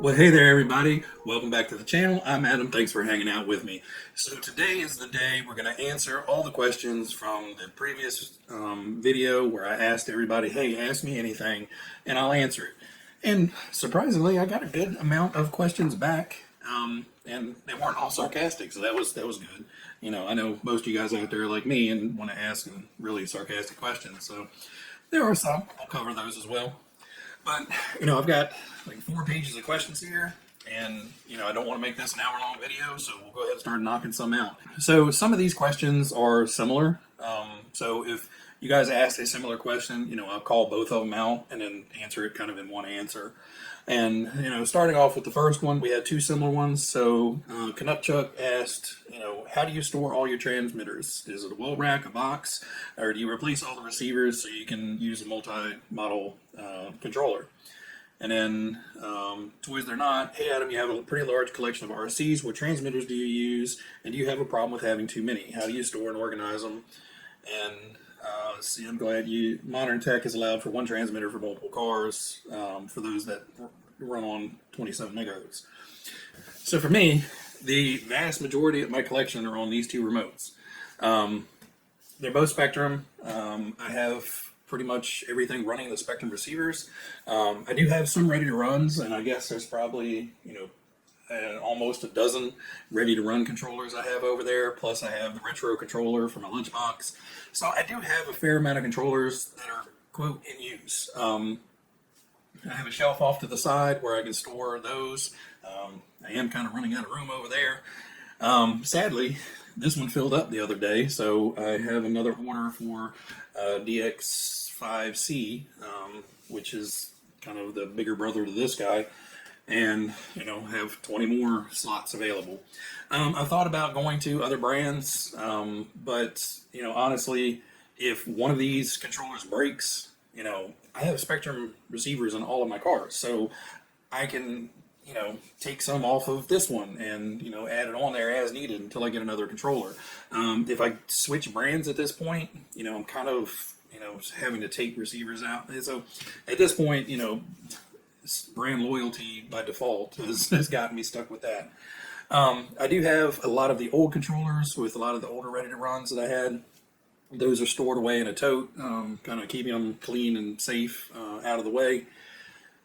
Well, hey there, everybody. Welcome back to the channel. I'm Adam. Thanks for hanging out with me. So today is the day we're going to answer all the questions from the previous video where I asked everybody, hey, ask me anything, and I'll answer it. And surprisingly, I got a good amount of questions back, and they weren't all sarcastic, so that was good. You know, I know most of you guys out there are like me and want to ask really sarcastic questions, so there are some. I'll cover those as well. But, I've got like 4 pages of questions here, and, I don't want to make this an hour-long video, so we'll go ahead and start knocking some out. So some of these questions are similar. So if you guys ask a similar question, I'll call both of them out and then answer it kind of in one answer. And, starting off with the first one, we had 2 similar ones. So Canuckchuck asked, how do you store all your transmitters? Is it a wall rack, a box, or do you replace all the receivers so you can use a multi-model controller? And then Toys They're Not, hey Adam, you have a pretty large collection of RCs. What transmitters do you use? And do you have a problem with having too many? How do you store and organize them? And let's see, I'm glad modern tech is allowed for 1 transmitter for multiple cars for those that run on 27 megahertz. So for me, the vast majority of my collection are on these 2 remotes. They're both Spectrum. I have pretty much everything running the Spectrum receivers. I do have some ready to runs, and I guess there's probably, almost a dozen ready to run controllers I have over there. Plus I have the retro controller from a Lunchbox. So I do have a fair amount of controllers that are, quote, in use. I have a shelf off to the side where I can store those. I am kind of running out of room over there. Sadly, this one filled up the other day, so I have another order for DX5C, which is kind of the bigger brother to this guy, and have 20 more slots available. I thought about going to other brands, but honestly, if one of these controllers breaks, I have Spectrum receivers in all of my cars, so I can take some off of this one and add it on there as needed until I get another controller. If I switch brands at this point, I'm kind of having to take receivers out. And so at this point, brand loyalty by default has gotten me stuck with that. I do have a lot of the old controllers with a lot of the older ready to runs that I had. Those are stored away in a tote, kind of keeping them clean and safe out of the way.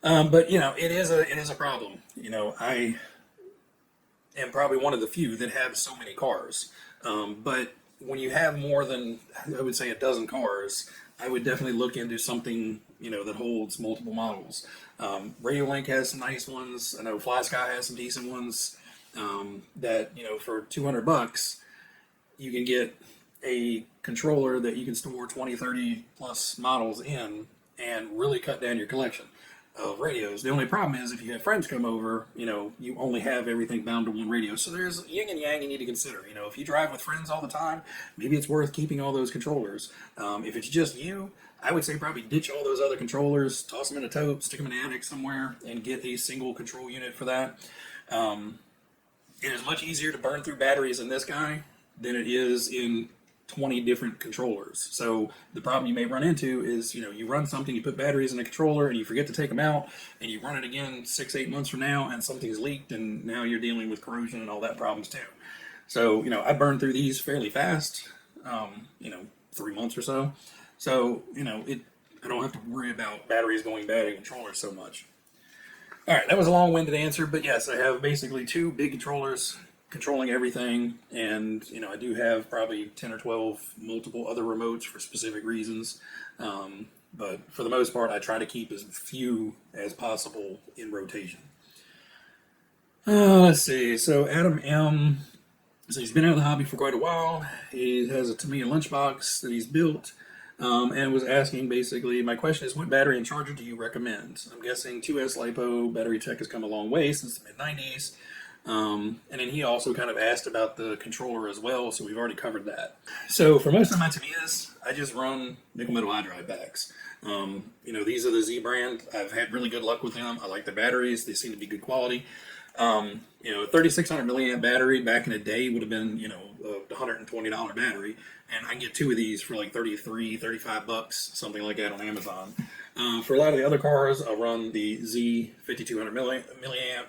But it is a problem. I am probably one of the few that have so many cars. But when you have more than, I would say, a dozen cars, I would definitely look into something that holds multiple models. RadioLink has some nice ones. I know FlySky has some decent ones. That for $200 you can get a controller that you can store 20, 30 plus models in and really cut down your collection of radios. The only problem is if you have friends come over, you only have everything bound to one radio. So there's yin and yang you need to consider. If you drive with friends all the time, maybe it's worth keeping all those controllers. If it's just you, I would say probably ditch all those other controllers, toss them in a tote, stick them in the attic somewhere, and get a single control unit for that. It is much easier to burn through batteries in this guy than it is in 20 different controllers. So the problem you may run into is, you run something, you put batteries in a controller and you forget to take them out, and you run it again 6-8 months from now and something's leaked, and now you're dealing with corrosion and all that problems too. So, I burn through these fairly fast, 3 months or so. So, I don't have to worry about batteries going bad in controllers so much. All right, that was a long-winded answer, but yes, I have basically 2 big controllers controlling everything, and I do have probably 10 or 12 multiple other remotes for specific reasons, but for the most part I try to keep as few as possible in rotation. Let's see, so Addam M, so he's been out of the hobby for quite a while. He has a Tamiya Lunchbox that he's built, and was asking basically, my question is, what battery and charger do you recommend? I'm guessing 2S LiPo battery tech has come a long way since the mid-90s. And then he also kind of asked about the controller as well, so we've already covered that. So for most of my Tamiyas, I just run nickel metal hydride packs. These are the Z brand. I've had really good luck with them. I like the batteries. They seem to be good quality. A 3600 milliamp battery back in the day would have been, a $120 battery, and I can get 2 of these for like $33, $35, something like that on Amazon. For a lot of the other cars, I run the Z 5200 milliamp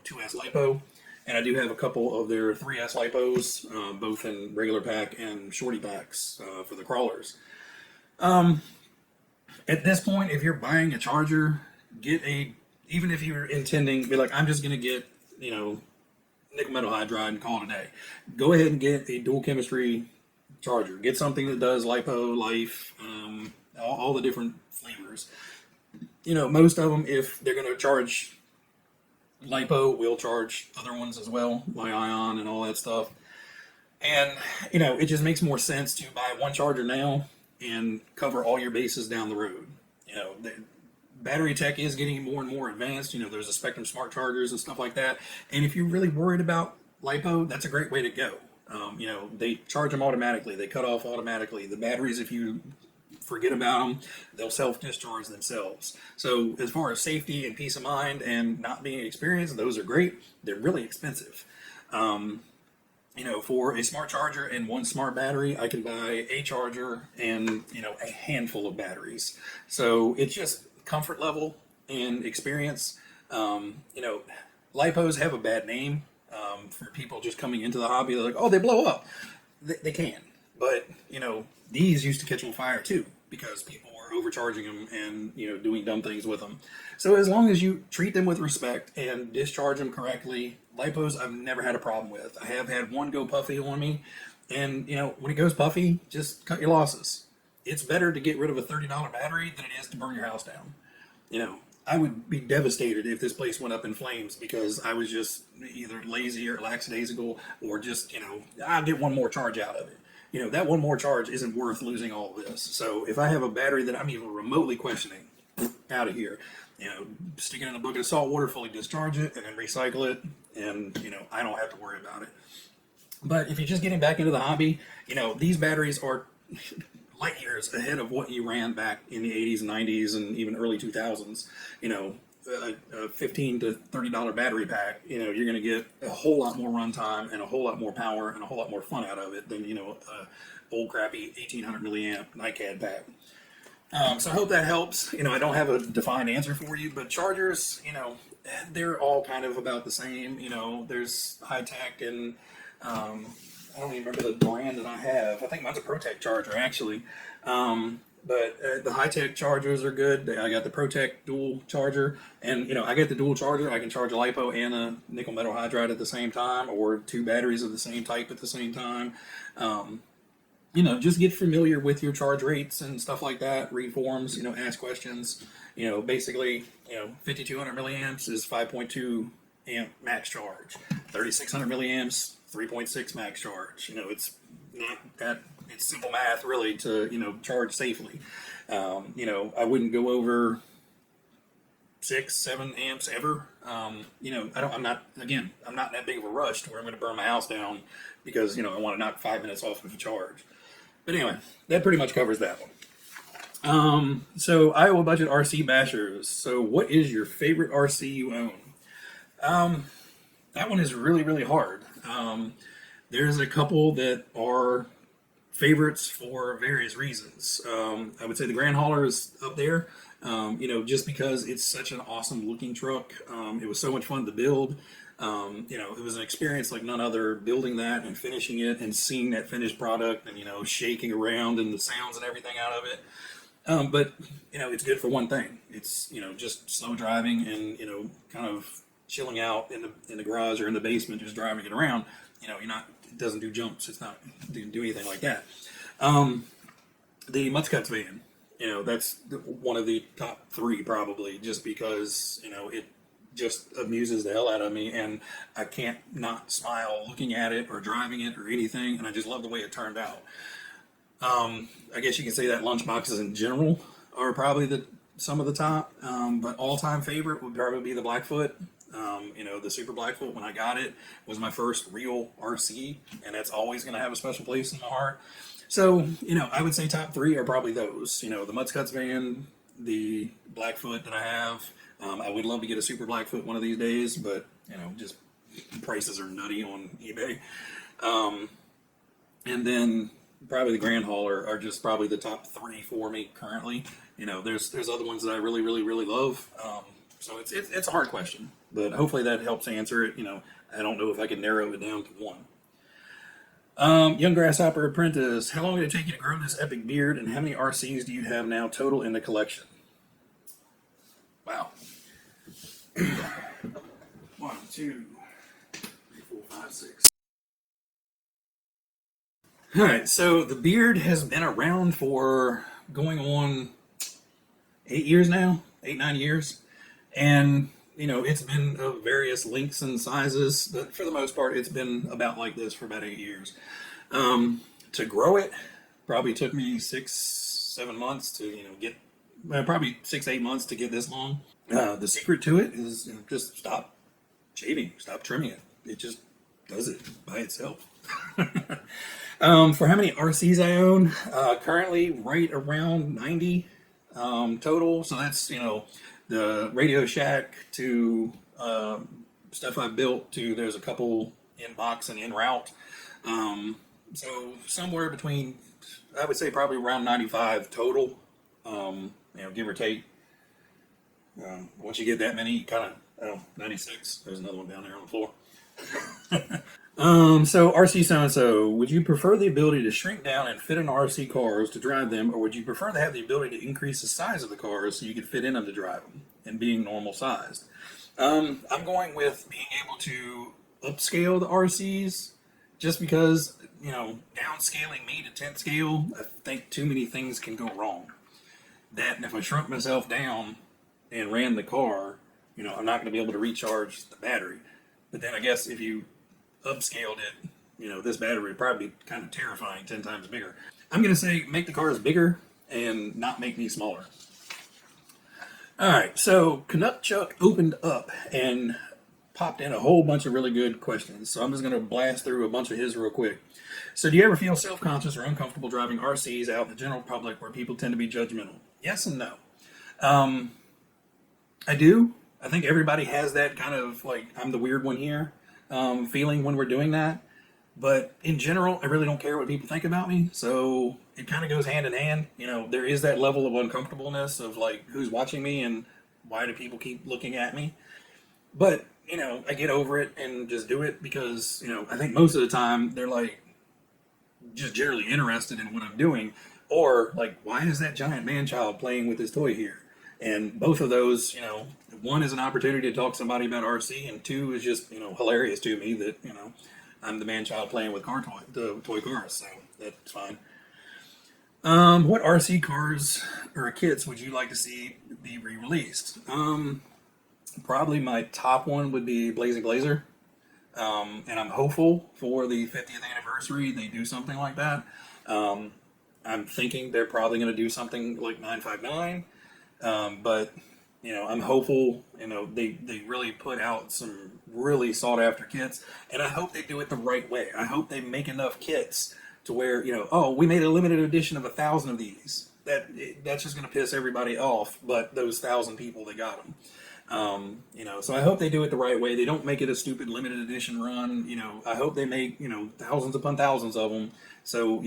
2S LiPo, and I do have a couple of their 3S LiPos, both in regular pack and shorty packs for the crawlers. At this point, if you're buying a charger, even if you're intending, be like, I'm just going to get, nickel metal hydride and call it a day. Go ahead and get a dual chemistry charger. Get something that does LiPo, Life, all the different flavors. Most of them, if they're going to charge LiPo, will charge other ones as well, Li-ion and all that stuff. And, it just makes more sense to buy one charger now and cover all your bases down the road. The battery tech is getting more and more advanced. There's a Spectrum smart chargers and stuff like that. And if you're really worried about LiPo, that's a great way to go. They charge them automatically. They cut off automatically. The batteries, if you forget about them, they'll self-discharge themselves. So as far as safety and peace of mind and not being experienced, those are great. They're really expensive. For a smart charger and one smart battery, I can buy a charger and, a handful of batteries. So it's just comfort level and experience. LiPos have a bad name for people just coming into the hobby. They're like, oh, they blow up. They can. But, these used to catch on fire too because people were overcharging them and, doing dumb things with them. So as long as you treat them with respect and discharge them correctly, LiPos I've never had a problem with. I have had one go puffy on me, and when it goes puffy, just cut your losses. It's better to get rid of a $30 battery than it is to burn your house down. I would be devastated if this place went up in flames because I was just either lazy or lackadaisical or just, I'll get one more charge out of it. That one more charge isn't worth losing all of this. So if I have a battery that I'm even remotely questioning, out of here. Stick it in a bucket of salt water, fully discharge it, and then recycle it, and, I don't have to worry about it. But if you're just getting back into the hobby, these batteries are light years ahead of what you ran back in the 80s and 90s and even early 2000s. A $15 to $30 battery pack, you're going to get a whole lot more runtime and a whole lot more power and a whole lot more fun out of it than, old crappy 1800 milliamp NiCad pack. So I hope that helps. I don't have a defined answer for you, but chargers, they're all kind of about the same. There's high tech and I don't even remember the brand that I have. I think mine's a ProTech charger actually. But the high tech chargers are good. I got the ProTech dual charger, and I get the dual charger. I can charge a LiPo and a nickel metal hydride at the same time, or two batteries of the same type at the same time. Just get familiar with your charge rates and stuff like that. Read forums, ask questions. Basically, 5200 milliamps is 5.2 amp max charge. 3600 milliamps, 3.6 max charge. It's not that, it's simple math really to, charge safely. I wouldn't go over 6-7 amps ever. I'm not in that big of a rush to where I'm going to burn my house down because, I want to knock 5 minutes off of the charge. But anyway, that pretty much covers that one. So Iowa Budget RC Bashers. So what is your favorite RC you own? That one is really, really hard. There's a couple that are favorites for various reasons. I would say the Grand Hauler is up there, just because it's such an awesome looking truck. It was so much fun to build. It was an experience like none other, building that and finishing it and seeing that finished product and, shaking around and the sounds and everything out of it. But it's good for one thing. It's, just slow driving and, kind of chilling out in the garage or in the basement, just driving it around. It doesn't do jumps. It's not do anything like that. The Mudcuts van, that's one of the top three probably, just because, it just amuses the hell out of me, and I can't not smile looking at it or driving it or anything, and I just love the way it turned out. I guess you can say that Lunchboxes in general are probably some of the top, but all-time favorite would probably be the Blackfoot. The Super Blackfoot, when I got it, was my first real RC, and that's always going to have a special place in my heart. So, I would say top three are probably those. The Mudcuts van, the Blackfoot that I have. I would love to get a Super Blackfoot one of these days, but, just prices are nutty on eBay. And then, probably the Grand Hauler are just probably the top three for me currently. There's other ones that I really really really love. So it's a hard question, but hopefully that helps answer it. I don't know if I can narrow it down to one. Young Grasshopper Apprentice, how long did it take you to grow this epic beard, and how many RCs do you have now total in the collection? Wow. One, two, three, four, five, six. All right, so the beard has been around for going on 8 years now, 8, 9 years. And, it's been of various lengths and sizes, but for the most part, it's been about like this for about 8 years. To grow it probably took me 6, 7 months to, get, probably 6, 8 months to get this long. The secret to it is just stop shaving, stop trimming it. It just does it by itself. For how many RCs I own, currently right around 90 total. So that's, the Radio Shack to stuff I built to there's a couple in box and in route. So somewhere between, I would say probably around 95 total, give or take. Once you get that many, you kind of, 96. There's another one down there on the floor. So RC so-and-so, would you prefer the ability to shrink down and fit in RC cars to drive them, or would you prefer to have the ability to increase the size of the cars so you could fit in them to drive them and being normal sized? I'm going with being able to upscale the RCs just because, downscaling me to 10th scale, I think too many things can go wrong. That, and if I shrunk myself down and ran the car, I'm not going to be able to recharge the battery. But then I guess if you upscaled it, this battery would probably be kind of terrifying, 10 times bigger. I'm going to say make the cars bigger and not make me smaller. All right, so Canuck Chuck opened up and popped in a whole bunch of really good questions. So I'm just going to blast through a bunch of his real quick. So do you ever feel self-conscious or uncomfortable driving RCs out in the general public where people tend to be judgmental? Yes and no. I do. I think everybody has that kind of like, I'm the weird one here feeling when we're doing that. But in general, I really don't care what people think about me. So it kind of goes hand in hand. There is that level of uncomfortableness of like, who's watching me and why do people keep looking at me? But, I get over it and just do it because, I think most of the time they're like just generally interested in what I'm doing. Or like, why is that giant man-child playing with this toy here? And both of those, one is an opportunity to talk to somebody about RC, and two is just, hilarious to me that, I'm the man-child playing with toy cars, so that's fine. What RC cars or kits would you like to see be re-released? Probably my top one would be Blazing Blazer. And I'm hopeful for the 50th anniversary they do something like that. I'm thinking they're probably going to do something like 959. But I'm hopeful. They really put out some really sought after kits, and I hope they do it the right way. I hope they make enough kits to where we made a limited edition of 1,000 of these. That's just going to piss everybody off, but those 1,000 people that got them. So I hope they do it the right way. They don't make it a stupid limited edition run. I hope they make thousands upon thousands of them. So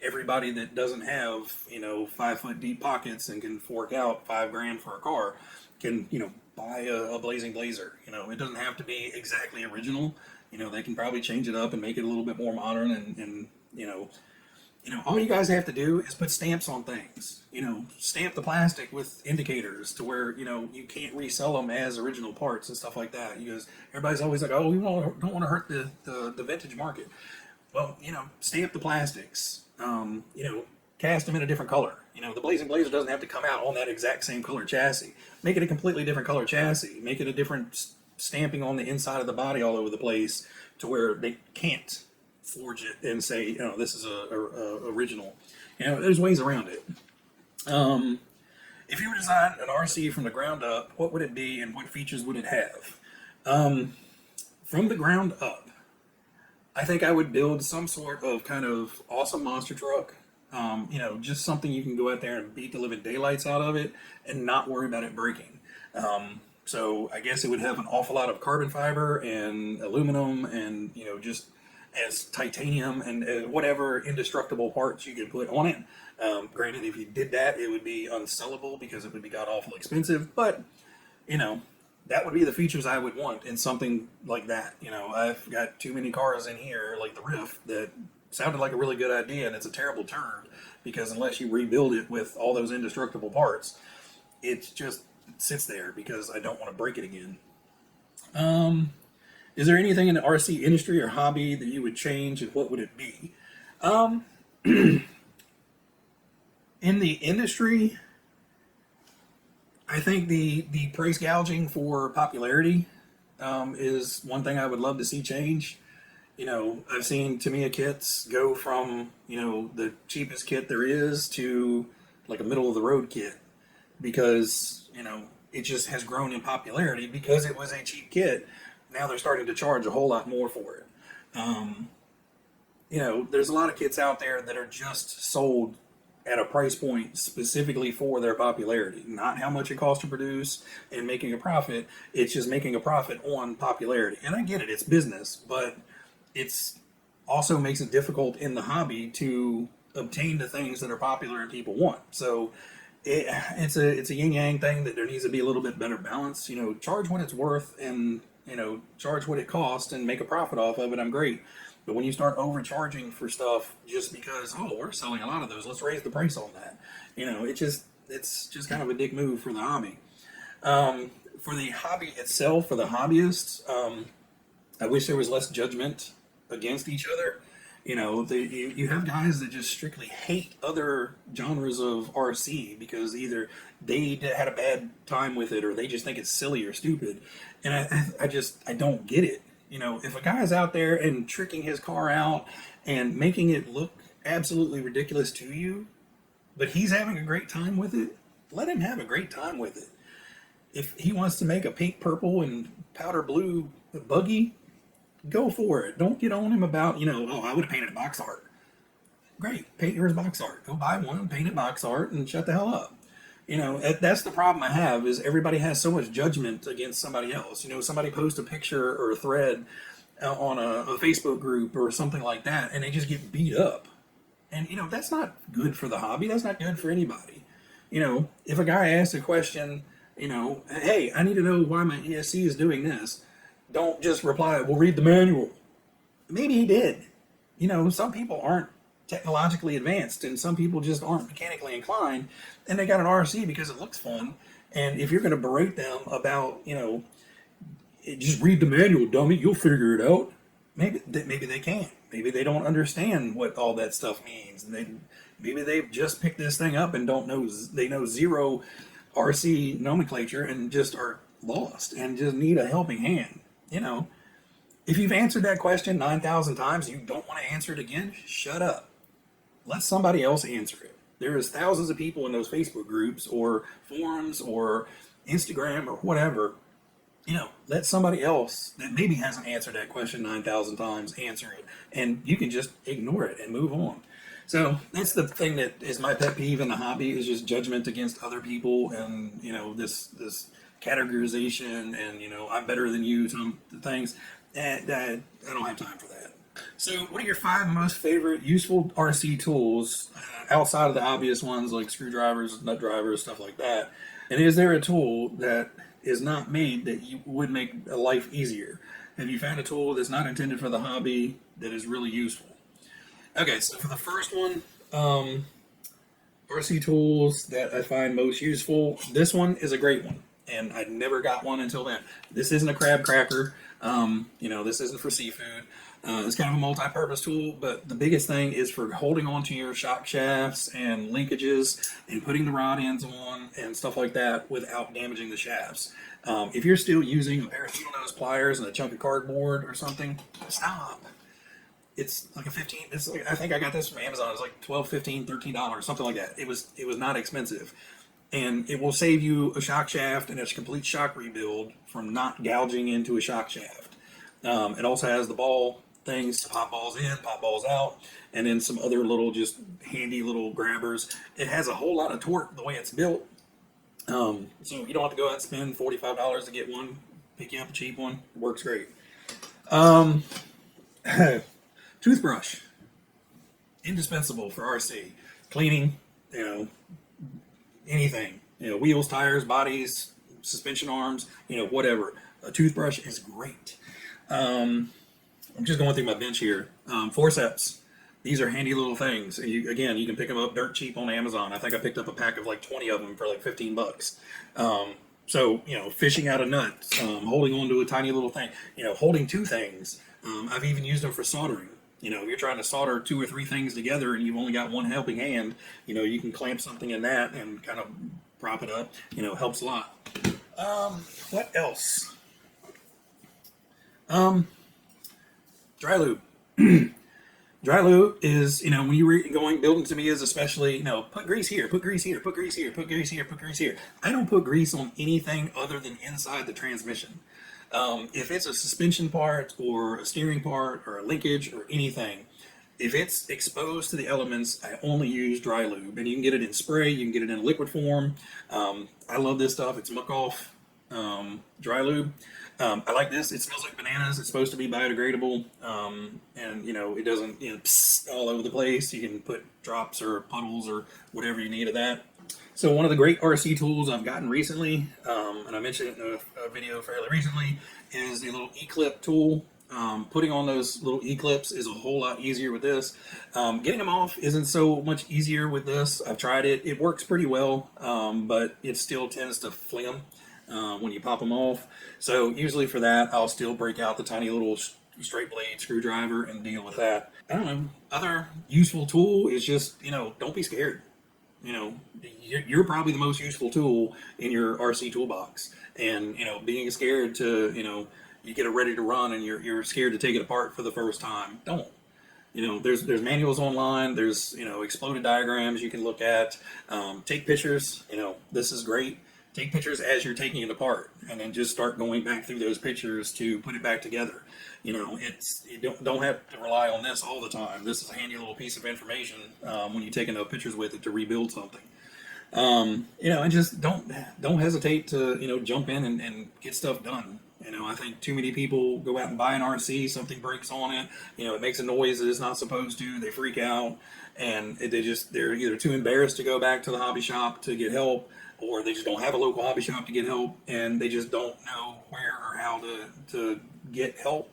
everybody that doesn't have 5 foot deep pockets and can fork out $5,000 for a car can buy a Blazing Blazer. It doesn't have to be exactly original. They can probably change it up and make it a little bit more modern and all you guys have to do is put stamps on things. Stamp the plastic with indicators to where, you can't resell them as original parts and stuff like that. Everybody's always like, oh, we don't want to hurt the vintage market. Well, stamp the plastics. Cast them in a different color. The Blazing Blazer doesn't have to come out on that exact same color chassis. Make it a completely different color chassis. Make it a different stamping on the inside of the body all over the place to where they can't forge it and say, this is a original. There's ways around it. If you were to design an RC from the ground up, what would it be and what features would it have? From the ground up, I think I would build some sort of kind of awesome monster truck. Just something you can go out there and beat the living daylights out of it and not worry about it breaking. So I guess it would have an awful lot of carbon fiber and aluminum and, just as titanium and whatever indestructible parts you could put on it. Granted, if you did that, it would be unsellable because it would be god awful expensive. But you know, that would be the features I would want in something like that. You know, I've got too many cars in here, like the Riff, that sounded like a really good idea, and it's a terrible turn because unless you rebuild it with all those indestructible parts, it just sits there because I don't want to break it again. Is there anything in the RC industry or hobby that you would change, and what would it be? Um, in the industry, I think the price gouging for popularity is one thing I would love to see change. You know, I've seen Tamiya kits go from, you know, the cheapest kit there is to like a middle of the road kit because, you know, it just has grown in popularity because it was a cheap kit. Now they're starting to charge a whole lot more for it. Um, you know, there's a lot of kits out there that are just sold at a price point specifically for their popularity, not how much it costs to produce and making a profit. It's just making a profit on popularity. And I get it, it's business, but it's also makes it difficult in the hobby to obtain the things that are popular and people want. So it's a yin yang thing that there needs to be a little bit better balance. You know, charge what it's worth and, you know, charge what it costs and make a profit off of it. I'm great. But when you start overcharging for stuff just because, oh, we're selling a lot of those, let's raise the price on that. You know, it's just kind of a dick move for the hobby. For the hobby itself, for the hobbyists, I wish there was less judgment against each other. You know, you have guys that just strictly hate other genres of RC because either they had a bad time with it or they just think it's silly or stupid. And I don't get it. You know, if a guy's out there and tricking his car out and making it look absolutely ridiculous to you, but he's having a great time with it, let him have a great time with it. If he wants to make a pink, purple, and powder blue buggy, go for it. Don't get on him about, you know, oh, I would have painted box art. Great, paint yours box art. Go buy one, paint it box art, and shut the hell up. You know, that's the problem I have is everybody has so much judgment against somebody else. You know, somebody posts a picture or a thread on a Facebook group or something like that, and they just get beat up. And, you know, that's not good for the hobby. That's not good for anybody. You know, if a guy asks a question, you know, hey, I need to know why my ESC is doing this, don't just reply, well, read the manual. Maybe he did. You know, some people aren't technologically advanced and some people just aren't mechanically inclined and they got an RC because it looks fun. And if you're going to berate them about, you know, just read the manual, dummy, you'll figure it out. Maybe they can't. Maybe they don't understand what all that stuff means. And maybe they've just picked this thing up and don't know, they know zero RC nomenclature and just are lost and just need a helping hand. You know, if you've answered that question 9,000 times and you don't want to answer it again, shut up. Let somebody else answer it. There is thousands of people in those Facebook groups or forums or Instagram or whatever. You know, let somebody else that maybe hasn't answered that question 9,000 times answer it. And you can just ignore it and move on. So that's the thing that is my pet peeve in the hobby is just judgment against other people and, you know, this categorization and, you know, I'm better than you, some things. And I don't have time for that. So what are your 5 most favorite useful RC tools outside of the obvious ones like screwdrivers, nut drivers, stuff like that? And is there a tool that is not made that you would make a life easier? Have you found a tool that's not intended for the hobby that is really useful? Okay, so for the first one, RC tools that I find most useful, this one is a great one. And I never got one until then. This isn't a crab cracker. You know, this isn't for seafood. It's kind of a multi-purpose tool, but the biggest thing is for holding on to your shock shafts and linkages and putting the rod ends on and stuff like that without damaging the shafts. If you're still using a pair of needle nose pliers and a chunk of cardboard or something, stop. It's like it's like, I think I got this from Amazon. It's like $12, $15, $13, something like that. It was not expensive. And it will save you a shock shaft and a complete shock rebuild from not gouging into a shock shaft. It also has the ball things, pop balls in, pop balls out, and then some other little just handy little grabbers. It has a whole lot of torque the way it's built. So you don't have to go out and spend $45 to get one. Pick you up a cheap one. It works great. Toothbrush, indispensable for RC cleaning. You know, anything. You know, wheels, tires, bodies, suspension arms. You know, whatever. A toothbrush is great. I'm just going through my bench here. Forceps. These are handy little things. Again, you can pick them up dirt cheap on Amazon. I think I picked up a pack of like 20 of them for like 15 bucks. So, you know, fishing out a nut, holding on to a tiny little thing, you know, holding two things. I've even used them for soldering. You know, if you're trying to solder 2 or 3 things together and you've only got one helping hand, you know, you can clamp something in that and kind of prop it up. You know, helps a lot. What else? Dry lube. Dry lube is, you know, when you were going building to me is especially, you know, put grease here, put grease here, put grease here, put grease here, put grease here. I don't put grease on anything other than inside the transmission. If it's a suspension part or a steering part or a linkage or anything, if it's exposed to the elements, I only use dry lube. And you can get it in spray, you can get it in liquid form. I love this stuff. It's muck off dry lube. I like this. It smells like bananas. It's supposed to be biodegradable, and you know it doesn't pss all over the place. You can put drops or puddles or whatever you need of that. So one of the great RC tools I've gotten recently, and I mentioned it in a video fairly recently, is the little E-clip tool. Putting on those little E-clips is a whole lot easier with this. Getting them off isn't so much easier with this. I've tried it. It works pretty well, but it still tends to fling them when you pop them off. So usually for that, I'll still break out the tiny little straight blade screwdriver and deal with that. I don't know. Other useful tool is just, you know, don't be scared. You know, you're probably the most useful tool in your RC toolbox. And, you know, being scared to, you know, you get it ready to run and you're scared to take it apart for the first time. Don't. You know, there's manuals online. There's, you know, exploded diagrams you can look at. Take pictures. You know, this is great. Take pictures as you're taking it apart, and then just start going back through those pictures to put it back together. You know, you don't have to rely on this all the time. This is a handy little piece of information when you take enough pictures with it to rebuild something. You know, and just don't hesitate to, you know, jump in and get stuff done. You know, I think too many people go out and buy an RC, something breaks on it, you know, it makes a noise that it's not supposed to, they freak out, and they're either too embarrassed to go back to the hobby shop to get help, or they just don't have a local hobby shop to get help, and they just don't know where or how to get help,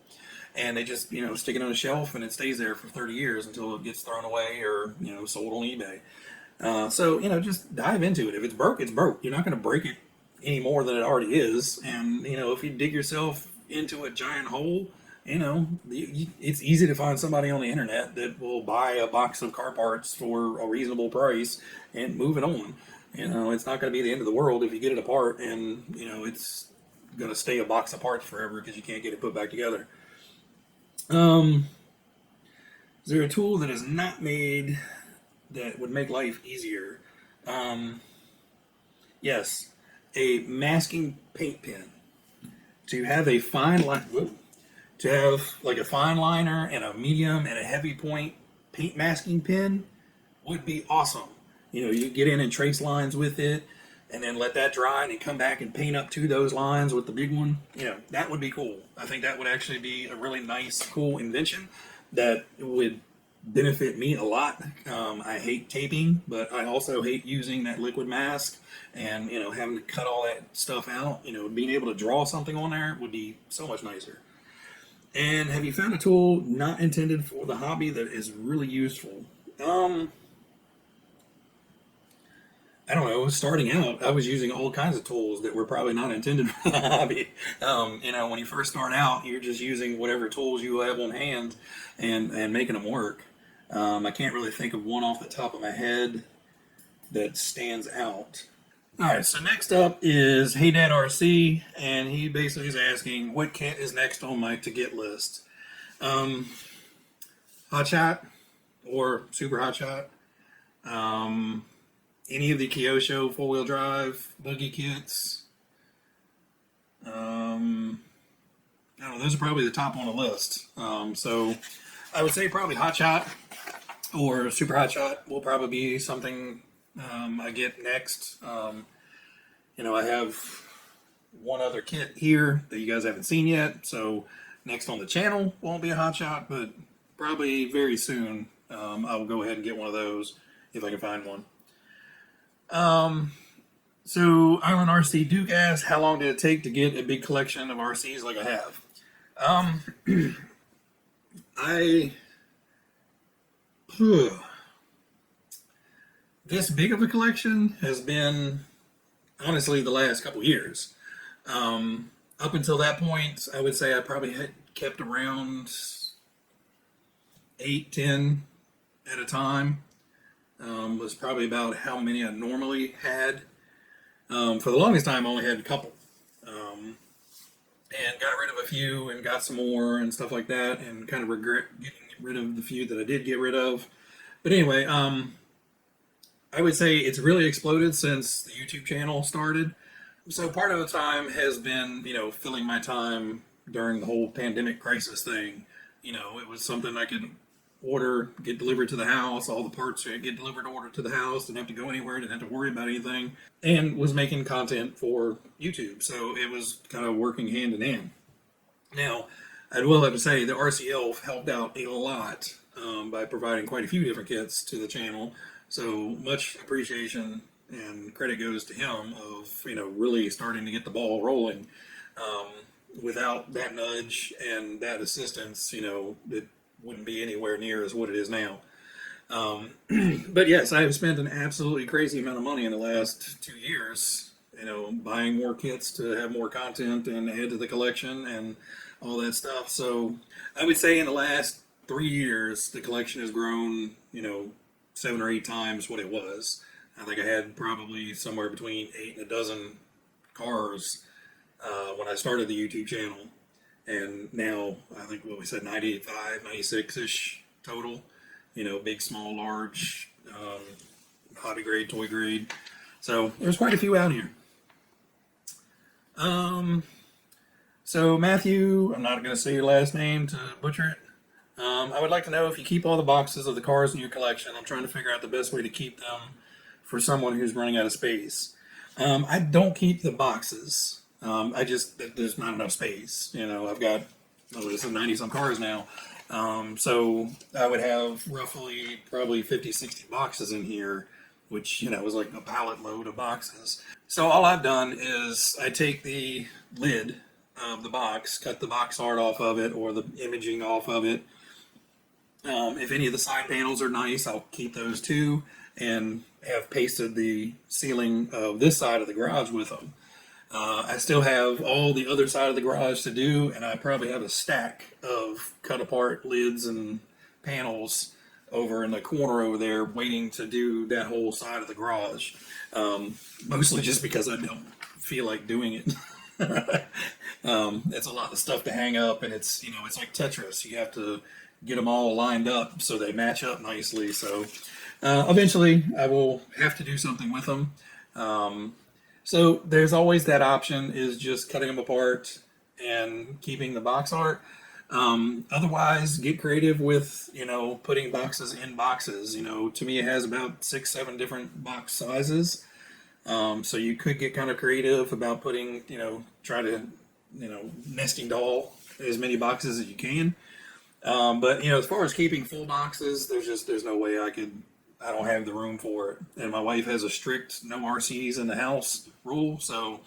and they just, you know, stick it on a shelf and it stays there for 30 years until it gets thrown away or, you know, sold on eBay. So, you know, just dive into it. If it's broke, it's broke. You're not going to break it any more than it already is. And, you know, if you dig yourself into a giant hole, you know, it's easy to find somebody on the internet that will buy a box of car parts for a reasonable price and move it on. You know, it's not going to be the end of the world if you get it apart and, you know, it's going to stay a box of parts forever because you can't get it put back together. Is there a tool that is not made that would make life easier? Yes, a masking paint pen. To have a fine line, to have like a fine liner and a medium and a heavy point paint masking pen would be awesome. You know, you get in and trace lines with it and then let that dry and then come back and paint up to those lines with the big one. You know, that would be cool. I think that would actually be a really nice, cool invention that would benefit me a lot. I hate taping, but I also hate using that liquid mask and, you know, having to cut all that stuff out. You know, being able to draw something on there would be so much nicer. And have you found a tool not intended for the hobby that is really useful? I don't know. Starting out, I was using all kinds of tools that were probably not intended for the hobby. You know, when you first start out, you're just using whatever tools you have on hand and making them work. I can't really think of one off the top of my head that stands out. All right, so next up is Hey Dad RC, and he basically is asking what kit is next on my to get list. Hot Shot or Super Hot Shot. Any of the Kyosho four-wheel drive buggy kits. I don't know, those are probably the top on the list. So I would say probably Hot Shot or Super Hot Shot will probably be something I get next. You know, I have one other kit here that you guys haven't seen yet. So next on the channel won't be a Hot Shot, but probably very soon, I'll go ahead and get one of those if I can find one. So Island RC Duke asked, how long did it take to get a big collection of RCs like I have? I this big of a collection has been honestly the last couple years. Up until that point, I would say I probably had kept around 8, 10 at a time. Was probably about how many I normally had. For the longest time, I only had a couple. And got rid of a few and got some more and stuff like that, and kind of regret getting rid of the few that I did get rid of. But anyway, I would say it's really exploded since the YouTube channel started. So part of the time has been, filling my time during the whole pandemic crisis thing. It was something I could order, get delivered to the house, all the parts get delivered, ordered to the house, didn't have to go anywhere, didn't have to worry about anything, and was making content for YouTube. So it was kind of working hand in hand. Now, I will have to say the RCL helped out a lot by providing quite a few different kits to the channel. So much appreciation and credit goes to him of, really starting to get the ball rolling. Without that nudge and that assistance, it wouldn't be anywhere near as what it is now. But yes, I have spent an absolutely crazy amount of money in the last 2 years, buying more kits to have more content and add to the collection and all that stuff. So I would say in the last 3 years, the collection has grown, 7 or 8 times what it was. I think I had probably somewhere between 8 and a dozen cars when I started the YouTube channel. And now, I think what we said, 95, 96-ish total. Big, small, large, hobby grade, toy grade. So there's quite a few out here. So Matthew, I'm not going to say your last name to butcher it. I would like to know if you keep all the boxes of the cars in your collection. I'm trying to figure out the best way to keep them for someone who's running out of space. I don't keep the boxes. There's not enough space. I've got, it's 90 some cars now. So I would have roughly probably 50, 60 boxes in here, which, was like a pallet load of boxes. So all I've done is I take the lid of the box, cut the box art off of it or the imaging off of it. If any of the side panels are nice, I'll keep those too, and have pasted the ceiling of this side of the garage with them. I still have all the other side of the garage to do, and I probably have a stack of cut apart lids and panels over in the corner over there waiting to do that whole side of the garage. Mostly just because I don't feel like doing it. It's a lot of stuff to hang up, and it's like Tetris. You have to get them all lined up so they match up nicely. So eventually I will have to do something with them. So there's always that option, is just cutting them apart and keeping the box art. Otherwise, get creative with, putting boxes in boxes. To me, it has about 6, 7 different box sizes. So you could get kind of creative about putting, try to, nesting doll as many boxes as you can. But, as far as keeping full boxes, there's no way I don't have the room for it. And my wife has a strict no RCs in the house rule, so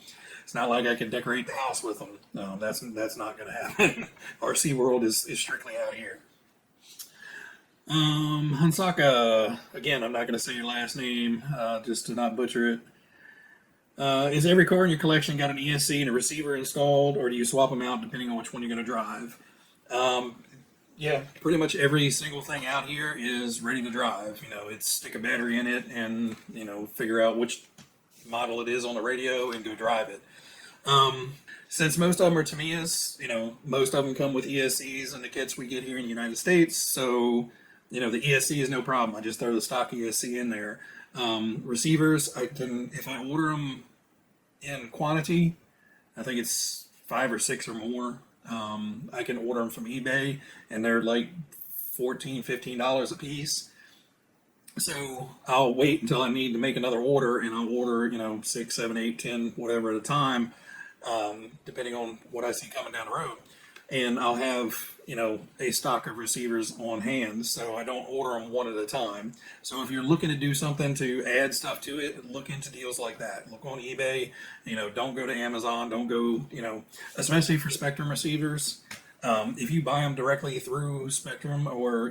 it's not like I can decorate the house with them. No, that's not going to happen. RC world is strictly out here. Hansaka, again, I'm not going to say your last name, just to not butcher it. Is every car in your collection got an ESC and a receiver installed, or do you swap them out depending on which one you're going to drive? Yeah, pretty much every single thing out here is ready to drive. It's stick a battery in it and, figure out which model it is on the radio and go drive it. Since most of them are Tamiya's, most of them come with ESCs and the kits we get here in the United States. So, the ESC is no problem. I just throw the stock ESC in there. Receivers, if I order them in quantity, I think it's 5 or 6 or more. I can order them from eBay, and they're like $14, $15 a piece. So I'll wait until I need to make another order, and I'll order, 6, 7, 8, 10, whatever at a time, depending on what I see coming down the road. And I'll have a stock of receivers on hand, so I don't order them one at a time. So if you're looking to do something to add stuff to it, look into deals like that. Look on eBay. Don't go to Amazon. Don't go. Especially for Spectrum receivers. If you buy them directly through Spectrum or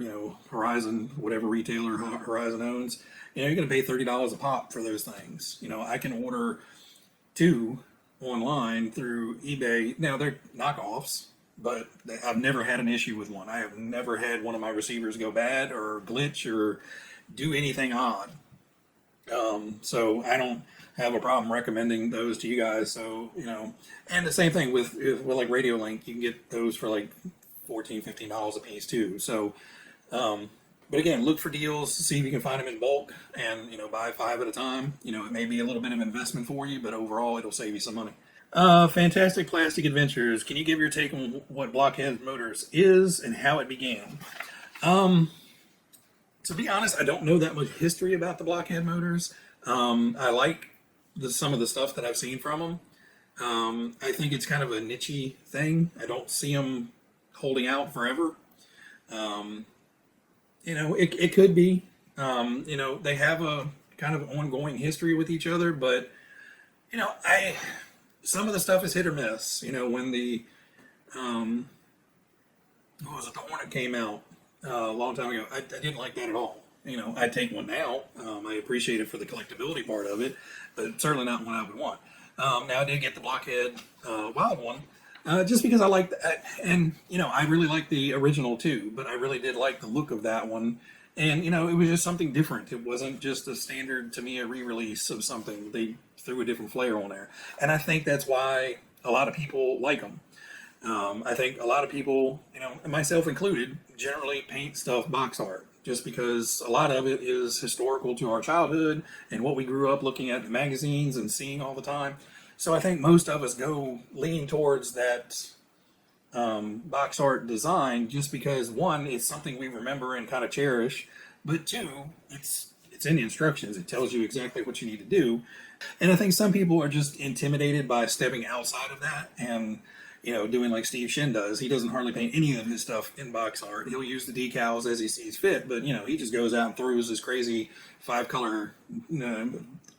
Horizon, whatever retailer Horizon owns, you're going to pay $30 a pop for those things. I can order two online through eBay. Now they're knockoffs, but I've never had an issue with one. I have never had one of my receivers go bad or glitch or do anything odd. So I don't have a problem recommending those to you guys. So, and the same thing with like Radio Link, you can get those for like $14-15 a piece too. So, but again, look for deals, see if you can find them in bulk, and buy 5 at a time. It may be a little bit of investment for you, but overall, it'll save you some money. Fantastic Plastic Adventures. Can you give your take on what Blockhead Motors is and how it began? To be honest, I don't know that much history about the Blockhead Motors. I like some of the stuff that I've seen from them. I think it's kind of a niche thing. I don't see them holding out forever. It could be. They have a kind of ongoing history with each other, but some of the stuff is hit or miss. When the what was it? The Hornet came out a long time ago. I didn't like that at all. I'd take one now. I appreciate it for the collectability part of it, but certainly not one I would want. Now I did get the Blockhead Wild one. Just because I like that, and I really like the original too, but I really did like the look of that one, and it was just something different. It wasn't just a standard Tamiya re-release of something. They threw a different flair on there, and I think that's why a lot of people like them. I think a lot of people, myself included, generally paint stuff box art, just because a lot of it is historical to our childhood and what we grew up looking at in magazines and seeing all the time. So I think most of us lean towards that box art design just because, one, it's something we remember and kind of cherish, but two, it's in the instructions. It tells you exactly what you need to do. And I think some people are just intimidated by stepping outside of that and doing like Steve Shin does. He doesn't hardly paint any of his stuff in box art. He'll use the decals as he sees fit, but he just goes out and throws this crazy 5-color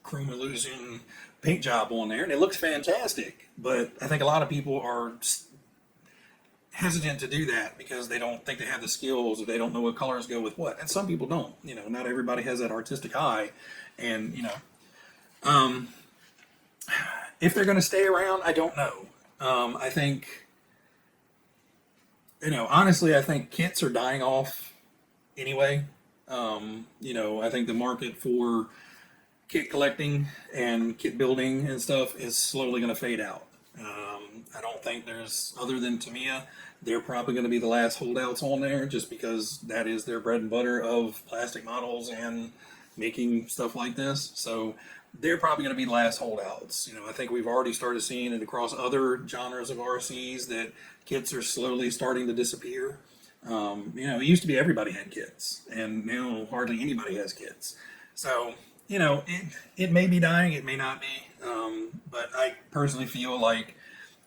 chrome illusion paint job on there, and it looks fantastic. But I think a lot of people are hesitant to do that because they don't think they have the skills, or they don't know what colors go with what. And some people don't. Not everybody has that artistic eye, and if they're going to stay around, I don't know. I think, honestly, I think kits are dying off anyway. I think the market for kit collecting and kit building and stuff is slowly going to fade out. I don't think there's, other than Tamiya, they're probably going to be the last holdouts on there just because that is their bread and butter of plastic models and making stuff like this. So they're probably going to be the last holdouts. I think we've already started seeing it across other genres of RCs that kits are slowly starting to disappear. It used to be everybody had kits, and now hardly anybody has kits. So, it may be dying, it may not be. But I personally feel like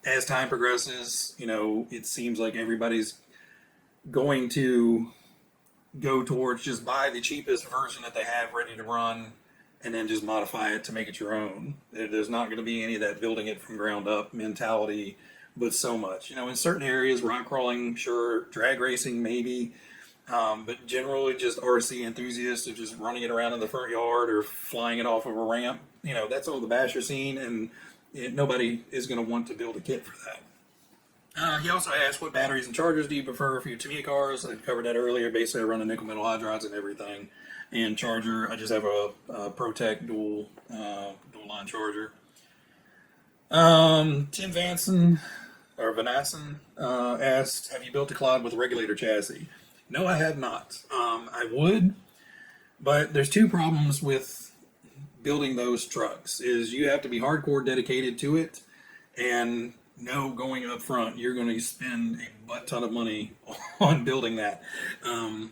as time progresses, it seems like everybody's going to go towards just buy the cheapest version that they have ready to run and then just modify it to make it your own. There's not going to be any of that building it from ground up mentality, but so much. In certain areas, rock crawling, sure, drag racing, maybe, but generally just RC enthusiasts are just running it around in the front yard or flying it off of a ramp. That's all the basher scene, and nobody is going to want to build a kit for that. He also asked, what batteries and chargers do you prefer for your Tamiya cars? I covered that earlier. Basically, I run the nickel metal hydrides and everything. And charger, I just have a ProTech dual line charger. Tim Vanson asked, have you built a Clod with a regulator chassis? No, I have not. I would, but there's two problems with building those trucks. Is you have to be hardcore dedicated to it, and going up front, you're going to spend a butt ton of money on building that. And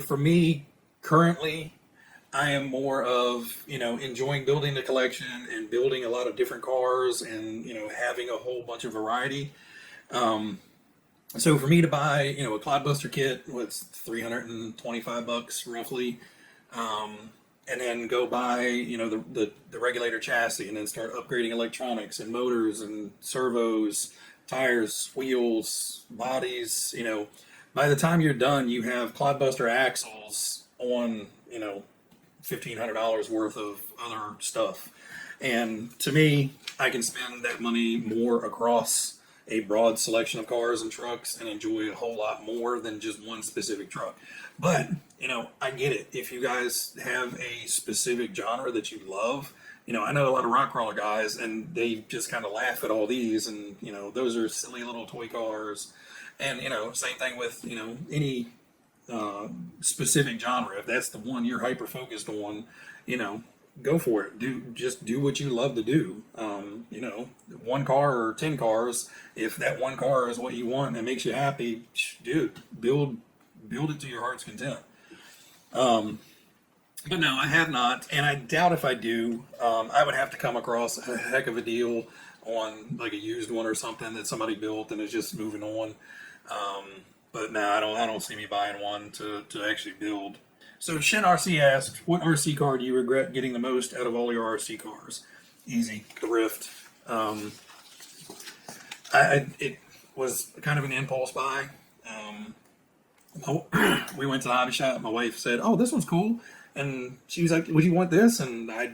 for me, currently, I am more of, enjoying building the collection and building a lot of different cars and, having a whole bunch of variety. So for me to buy, a Clodbuster kit, what's $325 roughly, and then go buy, the regulator chassis, and then start upgrading electronics and motors and servos, tires, wheels, bodies. By the time you're done, you have Clodbuster axles on, $1,500 worth of other stuff. And to me, I can spend that money more across a broad selection of cars and trucks and enjoy a whole lot more than just one specific truck. But, I get it. If you guys have a specific genre that you love, I know a lot of rock crawler guys and they just kind of laugh at all these, and, those are silly little toy cars. And, same thing with, any specific genre. If that's the one you're hyper focused on, go for it. Do what you love to do. One car or 10 cars. If that one car is what you want and makes you happy, dude, build it to your heart's content. But no, I have not, and I doubt if I do, I would have to come across a heck of a deal on like a used one or something that somebody built and is just moving on. But no, I don't see me buying one to actually build. So Shin RC asked, what RC car do you regret getting the most out of all your RC cars? Easy, the Rift. It was kind of an impulse buy. We went to the hobby shop. My wife said, "Oh, this one's cool," and she was like, "Would you want this?" And I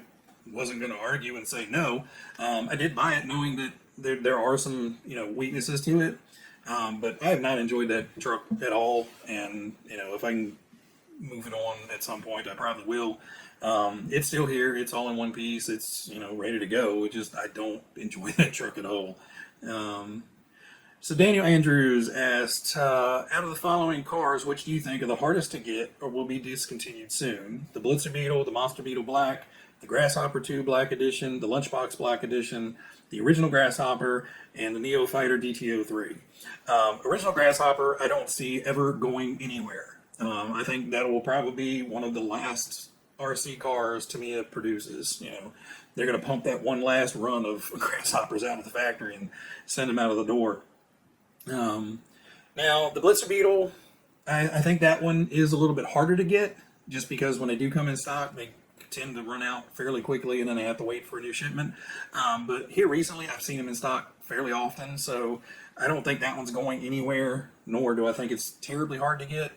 wasn't going to argue and say no. I did buy it knowing that there are some weaknesses to it, but I have not enjoyed that truck at all. And if I can move it on at some point, I probably will. It's still here. It's all in one piece. It's ready to go. I don't enjoy that truck at all. So Daniel Andrews asked, out of the following cars, which do you think are the hardest to get or will be discontinued soon? The Blitzer Beetle, the Monster Beetle Black, the Grasshopper 2 Black Edition, the Lunchbox Black Edition, the original Grasshopper, and the Neo Fighter DTO 3. Original Grasshopper, I don't see ever going anywhere. I think that will probably be one of the last RC cars Tamiya produces. They're going to pump that one last run of Grasshoppers out of the factory and send them out of the door. Now, the Blitzer Beetle, I think that one is a little bit harder to get, just because when they do come in stock, they tend to run out fairly quickly, and then they have to wait for a new shipment. But here recently, I've seen them in stock fairly often, so I don't think that one's going anywhere, nor do I think it's terribly hard to get.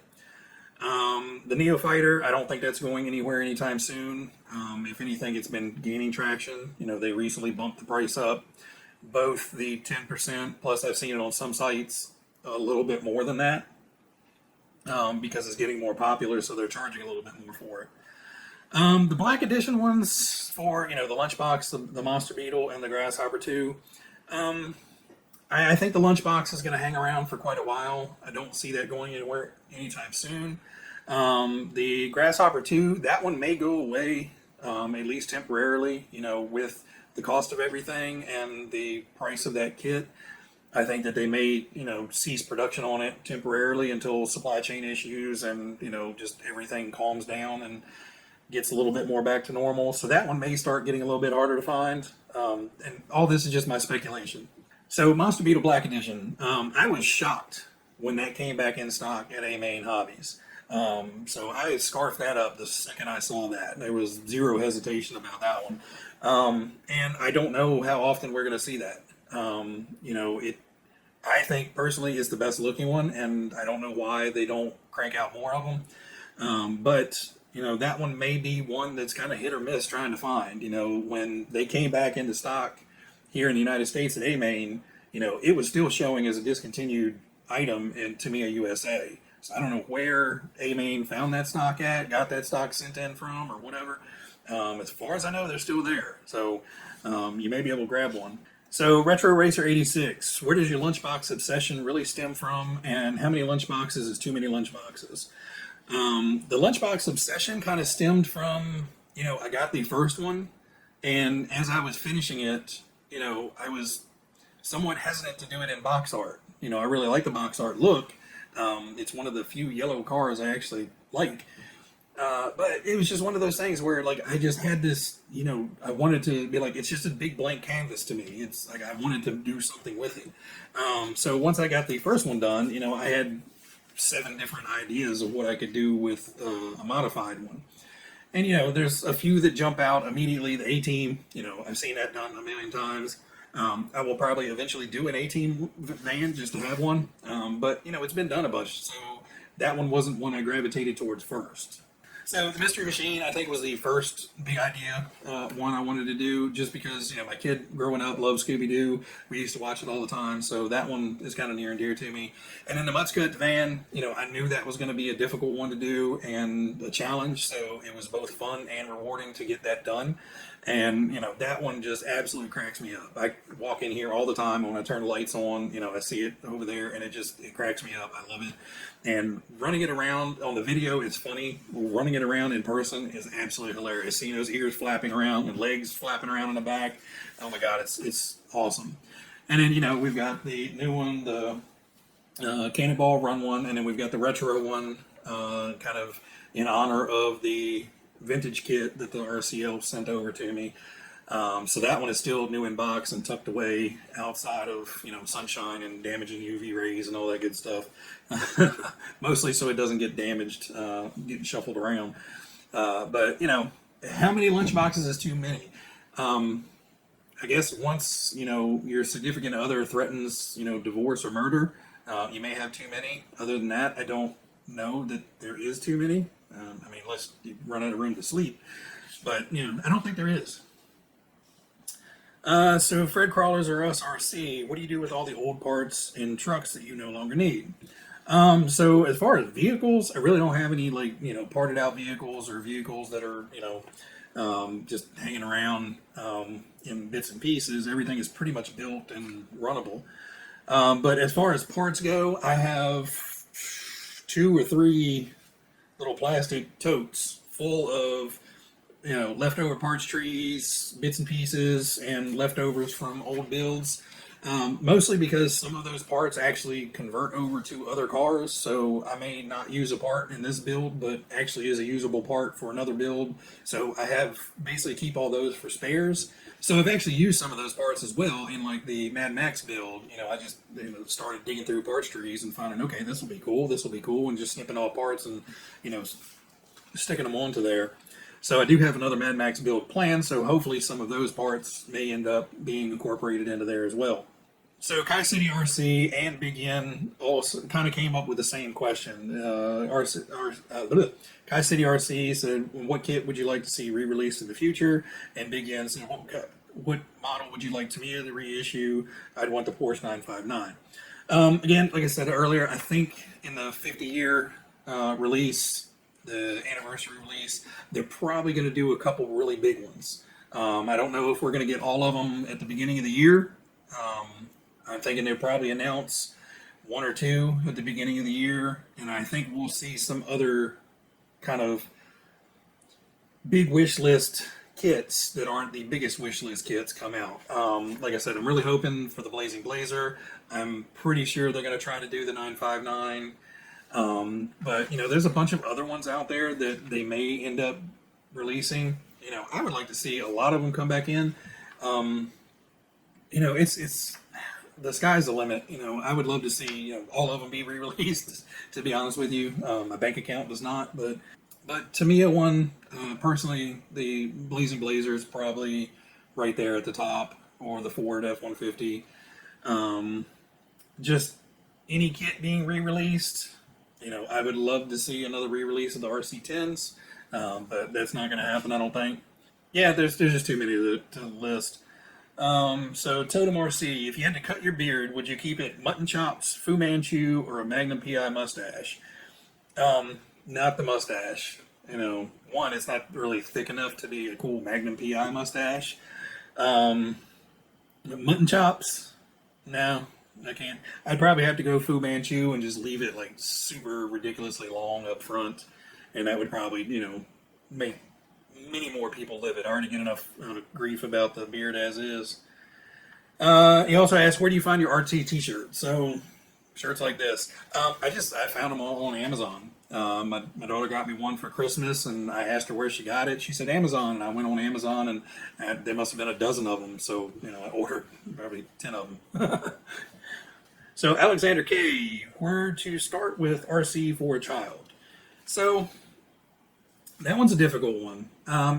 The Neo Fighter, I don't think that's going anywhere anytime soon. If anything, it's been gaining traction. They recently bumped the price up. Both the 10%, plus I've seen it on some sites a little bit more than that, because it's getting more popular, so they're charging a little bit more for it. The Black Edition ones for, the Lunchbox, the Monster Beetle, and the Grasshopper 2, I think the Lunchbox is going to hang around for quite a while. I don't see that going anywhere anytime soon. The Grasshopper 2, that one may go away, at least temporarily, with the cost of everything and the price of that kit. I think that they may, cease production on it temporarily until supply chain issues and, just everything calms down and gets a little bit more back to normal. So that one may start getting a little bit harder to find. And all this is just my speculation. So Monster Beetle Black Edition, I was shocked when that came back in stock at A-Main Hobbies. So I scarfed that up the second I saw that. There was zero hesitation about that one. And I don't know how often we're going to see that. I think personally it's the best looking one, and I don't know why they don't crank out more of them. But that one may be one that's kind of hit or miss trying to find. When they came back into stock here in the United States at A-Main, it was still showing as a discontinued item in Tamiya USA. So I don't know where A-Main found that stock at, got that stock sent in from, or whatever. As far as I know, they're still there. So you may be able to grab one. So Retro Racer 86, where does your lunchbox obsession really stem from, and how many lunchboxes is too many lunchboxes? The lunchbox obsession kind of stemmed from, I got the first one, and as I was finishing it, I was somewhat hesitant to do it in box art. I really like the box art look. It's one of the few yellow cars I actually like. But it was just one of those things where, like, I just had this, I wanted to be like, it's just a big blank canvas to me. It's like I wanted to do something with it. So once I got the first one done, I had 7 different ideas of what I could do with a modified one. And there's a few that jump out immediately. The A-Team, I've seen that done a million times. I will probably eventually do an A-Team van just to have one. But it's been done a bunch, so that one wasn't one I gravitated towards first. So the Mystery Machine, I think, was the first big idea, one I wanted to do, just because my kid growing up loved Scooby Doo. We used to watch it all the time, so that one is kind of near and dear to me. And then the Mudscut van, I knew that was going to be a difficult one to do and a challenge, so it was both fun and rewarding to get that done. And that one just absolutely cracks me up. I walk in here all the time when I turn the lights on. I see it over there, and it cracks me up. I love it. And running it around on the video is funny. Running it around in person is absolutely hilarious. Seeing those ears flapping around and legs flapping around in the back. Oh my God, it's awesome. And then we've got the new one, the Cannonball Run one, and then we've got the retro one, kind of in honor of the vintage kit that the RCL sent over to me. So that one is still new in box and tucked away outside of sunshine and damaging UV rays and all that good stuff. Mostly so it doesn't get damaged, getting shuffled around. But how many lunchboxes is too many? I guess once your significant other threatens divorce or murder, you may have too many. Other than that, I don't know that there is too many. Unless you run out of room to sleep. But, I don't think there is. So Fred Crawlers or Us RC, what do you do with all the old parts in trucks that you no longer need? So as far as vehicles, I really don't have any, parted out vehicles or vehicles that are, just hanging around in bits and pieces. Everything is pretty much built and runnable. But as far as parts go, I have 2 or 3 little plastic totes full of leftover parts trees, bits and pieces, and leftovers from old builds. Mostly because some of those parts actually convert over to other cars, so I may not use a part in this build, but actually is a usable part for another build. So I have basically keep all those for spares. So I've actually used some of those parts as well in the Mad Max build. I just started digging through parts trees and finding, okay, this will be cool, and just snipping all parts and sticking them onto there. So I do have another Mad Max build planned, so hopefully some of those parts may end up being incorporated into there as well. So Kai City RC and Big Yen also kind of came up with the same question. Kai City RC said, what kit would you like to see re-released in the future? And Big Yen said, what model would you like to me the reissue? I'd want the Porsche 959. Again, like I said earlier, I think in the 50-year release, the anniversary release, they're probably going to do a couple really big ones. I don't know if we're going to get all of them at the beginning of the year. I'm thinking they'll probably announce 1 or 2 at the beginning of the year, and I think we'll see some other kind of big wish list kits that aren't the biggest wish list kits come out. Like I said, I'm really hoping for the Blazing Blazer. I'm pretty sure they're going to try to do the 959. But there's a bunch of other ones out there that they may end up releasing. I would like to see a lot of them come back in. It's the sky's the limit. I would love to see all of them be re-released. To be honest with you, my bank account does not. But Tamiya one, personally, the Blazing Blazer is probably right there at the top, or the Ford F-150. Just any kit being re-released. I would love to see another re-release of the RC10s, but that's not going to happen, I don't think. Yeah, there's just too many to list. So Totem RC, if you had to cut your beard, would you keep it mutton chops, Fu Manchu, or a Magnum PI mustache? Not the mustache. One, it's not really thick enough to be a cool Magnum PI mustache. Mutton chops? No, I can't. I'd probably have to go Fu Manchu and just leave it super ridiculously long up front, and that would probably, make many more people live it. I already get enough grief about the beard as is. He also asked, where do you find your RT t-shirt? So shirts like this. I found them all on Amazon. My daughter got me one for Christmas, and I asked her where she got it. She said Amazon, and I went on Amazon, and there must have been a dozen of them. So I ordered probably 10 of them. So Alexander K, where to start with RC for a child? So that one's a difficult one.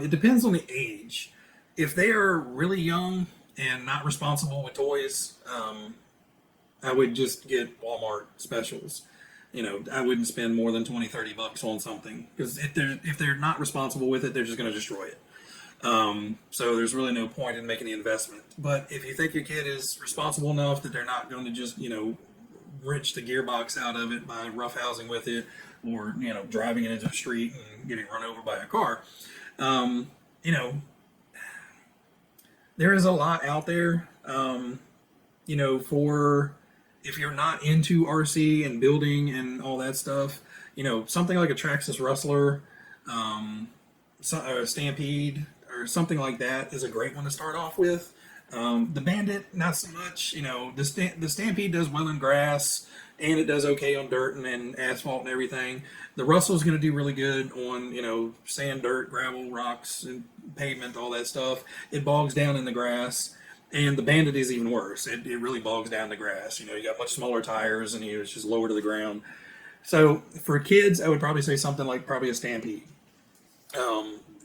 It depends on the age. If they are really young and not responsible with toys, I would just get Walmart specials. I wouldn't spend more than 20, 30 bucks on something, because if they're not responsible with it, they're just going to destroy it. So there's really no point in making the investment. But if you think your kid is responsible enough that they're not going to just, wrench the gearbox out of it by roughhousing with it, or, driving it into the street and getting run over by a car, there is a lot out there, for if you're not into RC and building and all that stuff, something like a Traxxas Rustler, a Stampede, or something like that is a great one to start off with. The Bandit, not so much. The Stampede does well in grass, and it does okay on dirt and asphalt and everything. The Russell's going to do really good on, sand, dirt, gravel, rocks, and pavement, all that stuff. It bogs down in the grass. And the Bandit is even worse. It really bogs down the grass. You got much smaller tires, and it's just lower to the ground. So for kids, I would probably say something like probably a Stampede.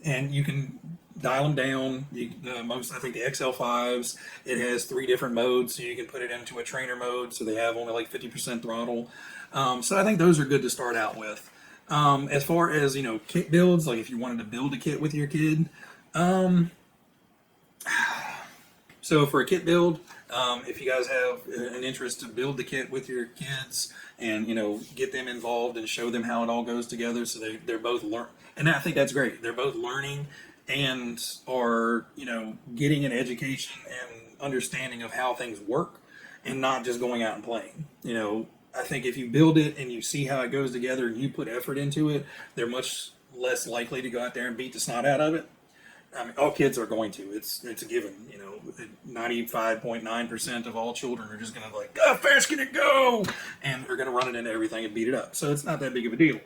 And you can dial them down. I think the XL5s, it has 3 different modes, so you can put it into a trainer mode, so they have only like 50% throttle. So I think those are good to start out with. As far as, kit builds, like if you wanted to build a kit with your kid, so for a kit build, if you guys have an interest to build the kit with your kids and, get them involved and show them how it all goes together, so they're both and I think that's great. They're both learning and are, getting an education and understanding of how things work, and not just going out and playing. I think if you build it and you see how it goes together and you put effort into it, they're much less likely to go out there and beat the snot out of it. I mean, all kids are going to. It's a given. 95.9% of all children are just going to how fast can it go? And they're going to run it into everything and beat it up. So it's not that big of a deal.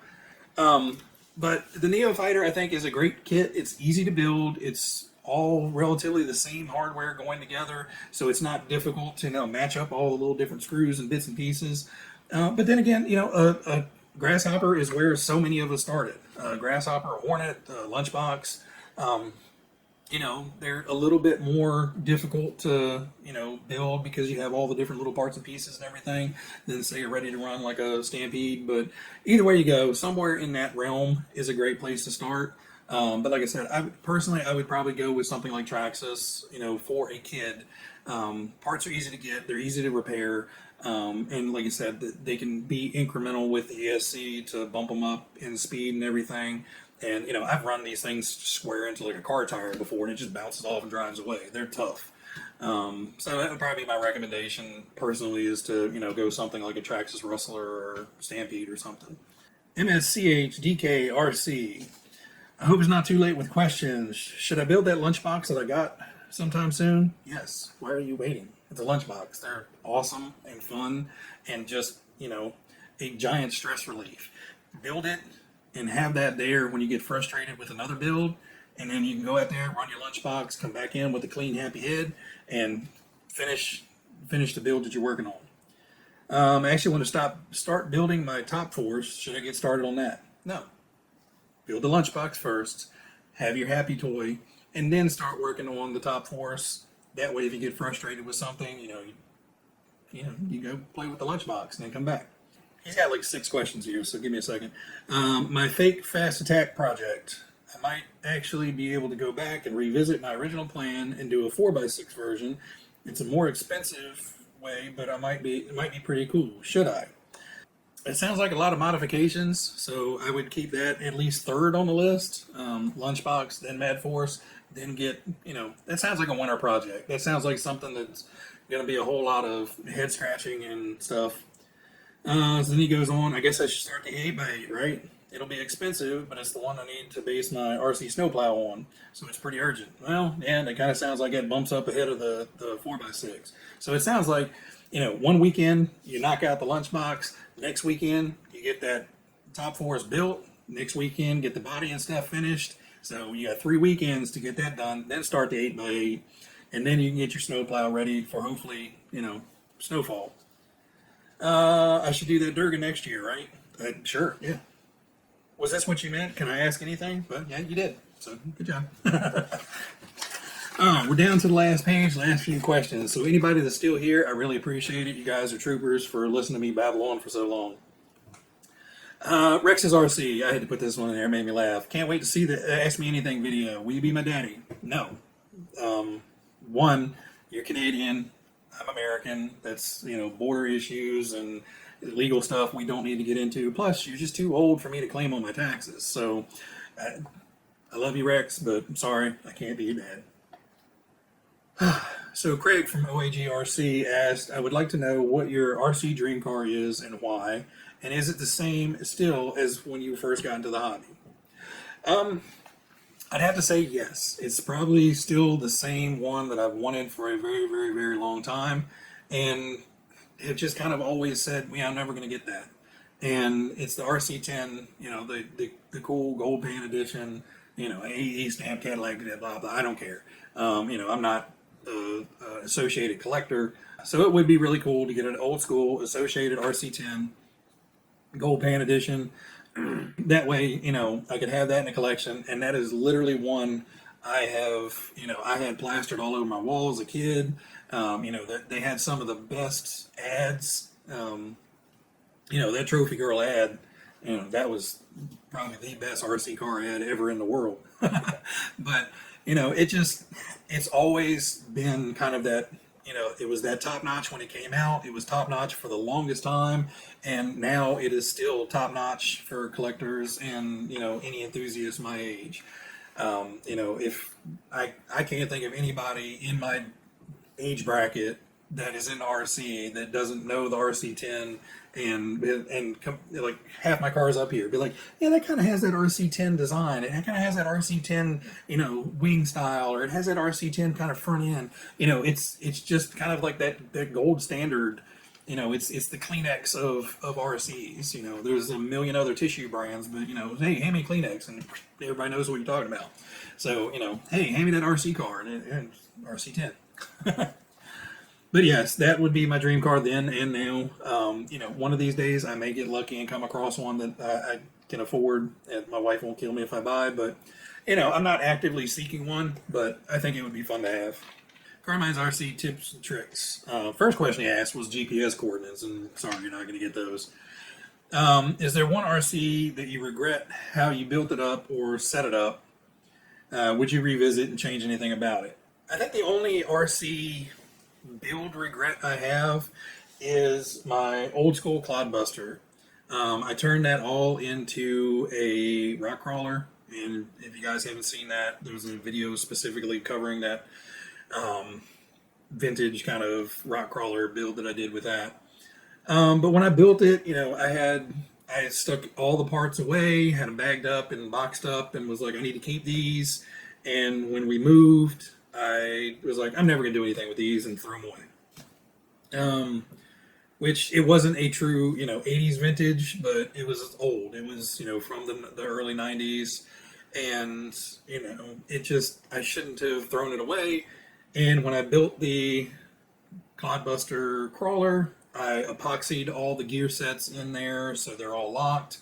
But the Neo Fighter, I think, is a great kit. It's easy to build. It's all relatively the same hardware going together, so it's not difficult to match up all the little different screws and bits and pieces. But then again, a Grasshopper is where so many of us started. Grasshopper, Hornet, Lunchbox. They're a little bit more difficult to, build, because you have all the different little parts and pieces and everything than, say, you're ready to run like a Stampede. But either way you go, somewhere in that realm is a great place to start. But like I said, I would probably go with something like Traxxas, for a kid. Parts are easy to get, they're easy to repair. And like I said, they can be incremental with the ESC to bump them up in speed and everything. And, I've run these things square into like a car tire before, and it just bounces off and drives away. They're tough. So that would probably be my recommendation personally, is to, go something like a Traxxas Rustler or Stampede or something. MSCHDKRC. I hope it's not too late with questions. Should I build that lunchbox that I got sometime soon? Yes. Why are you waiting? It's a lunchbox. They're awesome and fun and just, a giant stress relief. Build it and have that there when you get frustrated with another build, and then you can go out there, run your lunchbox, come back in with a clean, happy head, and finish the build that you're working on. I actually want to start building my top force. Should I get started on that? No. Build the lunchbox first, have your happy toy, and then start working on the top force. That way, if you get frustrated with something, you go play with the lunchbox and then come back. He's got like 6 questions here, so give me a second. My fake fast attack project. I might actually be able to go back and revisit my original plan and do a 4x6 version. It's a more expensive way, but it might be pretty cool. Should I? It sounds like a lot of modifications, so I would keep that at least 3rd on the list. Lunchbox, then Mad Force, then get, that sounds like a winter project. That sounds like something that's going to be a whole lot of head scratching and stuff. So then he goes on, I guess I should start the 8x8, right? It'll be expensive, but it's the one I need to base my RC snowplow on, so it's pretty urgent. Well, yeah, that kind of sounds like it bumps up ahead of the 4x6. So it sounds like one weekend you knock out the Lunchbox, next weekend you get that top force built, next weekend get the body and stuff finished. So you got 3 weekends to get that done, then start the 8x8, and then you can get your snowplow ready for hopefully, snowfall. I should do that Durga next year, right? Sure, yeah. Was this what you meant? Can I ask anything? But yeah, you did. So good job. We're down to the last page, last few questions. So anybody that's still here, I really appreciate it. You guys are troopers for listening to me babble on for so long. Rex's RC, I had to put this one in there, it made me laugh. Can't wait to see the Ask Me Anything video. Will you be my daddy? No. One, you're Canadian, I'm American. That's, border issues and legal stuff we don't need to get into. Plus, you're just too old for me to claim on my taxes. So, I love you, Rex, but I'm sorry, I can't be your dad. So Craig from OAGRC asked, I would like to know what your RC dream car is and why, and is it the same still as when you first got into the hobby? I'd have to say yes. It's probably still the same one that I've wanted for a very, very, very long time, and have just kind of always said, I'm never going to get that. And it's the RC10, the cool gold paint edition, AE stamp Cadillac, blah, blah, I don't care. I'm not associated collector, so it would be really cool to get an old school associated RC10 gold pan edition. That way, I could have that in a collection, and that is literally one I have. I had plastered all over my wall as a kid. That they had some of the best ads. That Trophy Girl ad. That was probably the best RC car ad ever in the world. But it's always been kind of that, it was that top notch when it came out. It was top notch for the longest time, and now it is still top notch for collectors and, any enthusiast my age. If I can't think of anybody in my age bracket that is in RC that doesn't know the RC10 and like half my cars up here be like, yeah, that kind of has that RC10 design, and it kind of has that RC10 wing style, or it has that RC10 kind of front end. It's just kind of like that gold standard. It's the Kleenex of RCs. There's a million other tissue brands, but hey, hand me Kleenex and everybody knows what you're talking about. So hey, hand me that RC car and RC10. But yes, that would be my dream car then and now. One of these days I may get lucky and come across one that I can afford, and my wife won't kill me if I buy. But I'm not actively seeking one, but I think it would be fun to have. Carmine's RC tips and tricks. First question he asked was GPS coordinates, and sorry, you're not going to get those. Is there one RC that you regret how you built it up or set it up? Would you revisit and change anything about it? I think the only RC build regret I have is my old school clodbuster. I turned that all into a rock crawler, and if you guys haven't seen that, there's a video specifically covering that vintage kind of rock crawler build that I did with that. But when I built it, I stuck all the parts away, had them bagged up and boxed up, and was like, I need to keep these. And when we moved, I was like, I'm never going to do anything with these, and threw them away. Which it wasn't a true, 80s vintage, but it was old. It was, from the early 90s. And, I shouldn't have thrown it away. And when I built the Clodbuster crawler, I epoxied all the gear sets in there, so they're all locked.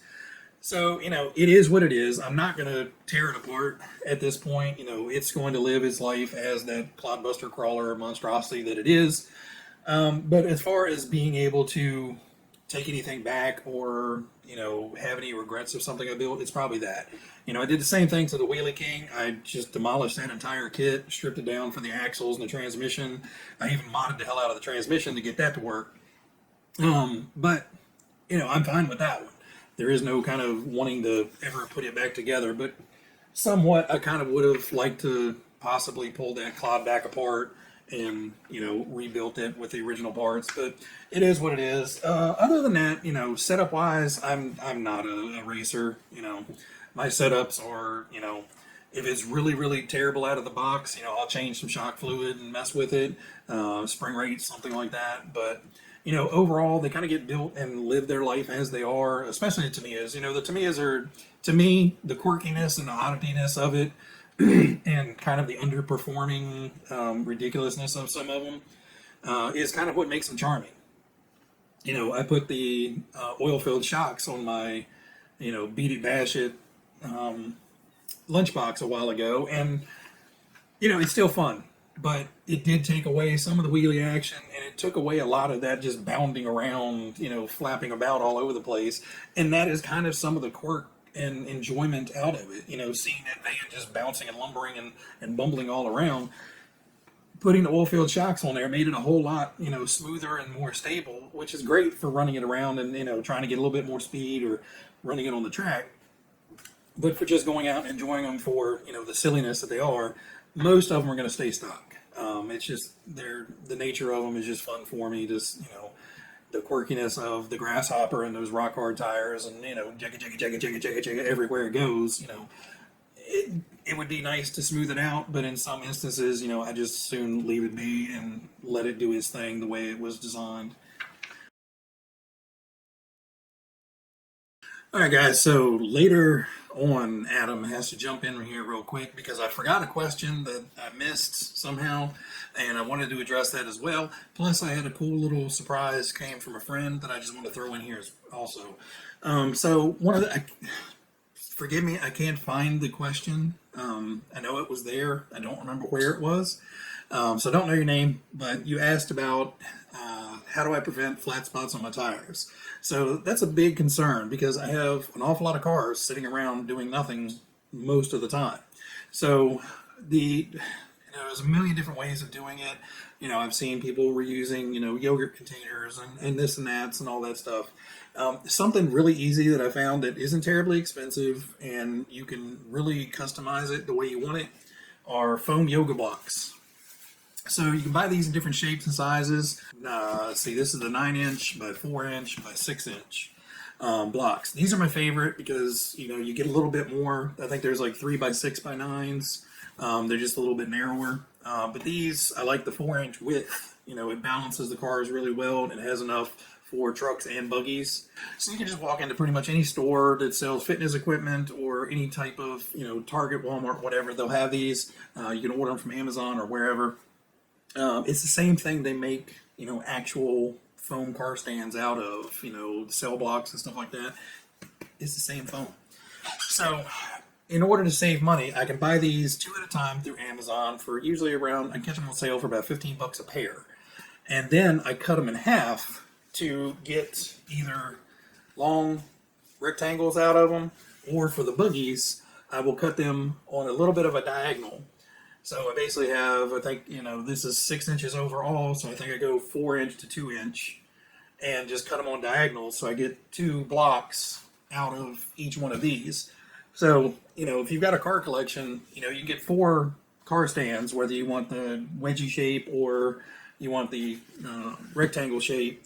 So, it is what it is. I'm not going to tear it apart at this point. It's going to live its life as that Clodbuster crawler monstrosity that it is. But as far as being able to take anything back or, have any regrets of something I built, it's probably that. I did the same thing to the Wheelie King. I just demolished that entire kit, stripped it down for the axles and the transmission. I even modded the hell out of the transmission to get that to work. But, I'm fine with that one. There is no kind of wanting to ever put it back together, but somewhat I kind of would have liked to possibly pull that clod back apart and, rebuilt it with the original parts, but it is what it is. Other than that, setup wise, I'm not a racer. My setups are, If it's really, really terrible out of the box, I'll change some shock fluid and mess with it, spring rates, something like that. But, overall, they kind of get built and live their life as they are, especially the Tamiya's. The Tamiya's are, to me, the quirkiness and the oddityness of it and kind of the underperforming ridiculousness of some of them is kind of what makes them charming. I put the oil-filled shocks on my, Beat It Bash It Lunchbox a while ago, and it's still fun, but it did take away some of the wheelie action, and it took away a lot of that just bounding around, flapping about all over the place, and that is kind of some of the quirk and enjoyment out of it. Seeing that van just bouncing and lumbering and bumbling all around. Putting the oil-filled shocks on there made it a whole lot, smoother and more stable, which is great for running it around and, trying to get a little bit more speed or running it on the track. But for just going out and enjoying them for, the silliness that they are, most of them are going to stay stock. It's just, the nature of them is just fun for me. Just, the quirkiness of the grasshopper and those rock hard tires and, jigga everywhere it goes, it would be nice to smooth it out, but in some instances, I just soon leave it be and let it do its thing the way it was designed. All right, guys, so later on, Addam has to jump in here real quick because I forgot a question that I missed somehow, and I wanted to address that as well. Plus, I had a cool little surprise came from a friend that I just want to throw in here also. So one of the... Forgive me, I can't find the question. I know it was there. I don't remember where it was. So I don't know your name, but you asked about how do I prevent flat spots on my tires. So that's a big concern because I have an awful lot of cars sitting around doing nothing most of the time. So there's a million different ways of doing it. I've seen people reusing, yogurt containers and this and that and all that stuff. Something really easy that I found that isn't terribly expensive and you can really customize it the way you want it are foam yoga blocks. So you can buy these in different shapes and sizes. See, this is the 9-inch by 4-inch by 6-inch blocks. These are my favorite because, you get a little bit more. I think there's like 3 by 6 by 9s. They're just a little bit narrower. But these, I like the 4-inch width. It balances the cars really well and it has enough for trucks and buggies. So you can just walk into pretty much any store that sells fitness equipment or any type of, Target, Walmart, whatever. They'll have these. You can order them from Amazon or wherever. It's the same thing they make, actual foam car stands out of, cell blocks and stuff like that. It's the same foam. So in order to save money, I can buy these 2 at a time through Amazon for usually around, I catch them on sale for about $15 a pair. And then I cut them in half to get either long rectangles out of them, or for the buggies, I will cut them on a little bit of a diagonal. So I basically have, I think, this is 6 inches overall, so I think I go 4-inch to 2-inch and just cut them on diagonals so I get 2 blocks out of each one of these. So, if you've got a car collection, you can get 4 car stands, whether you want the wedgie shape or you want the rectangle shape.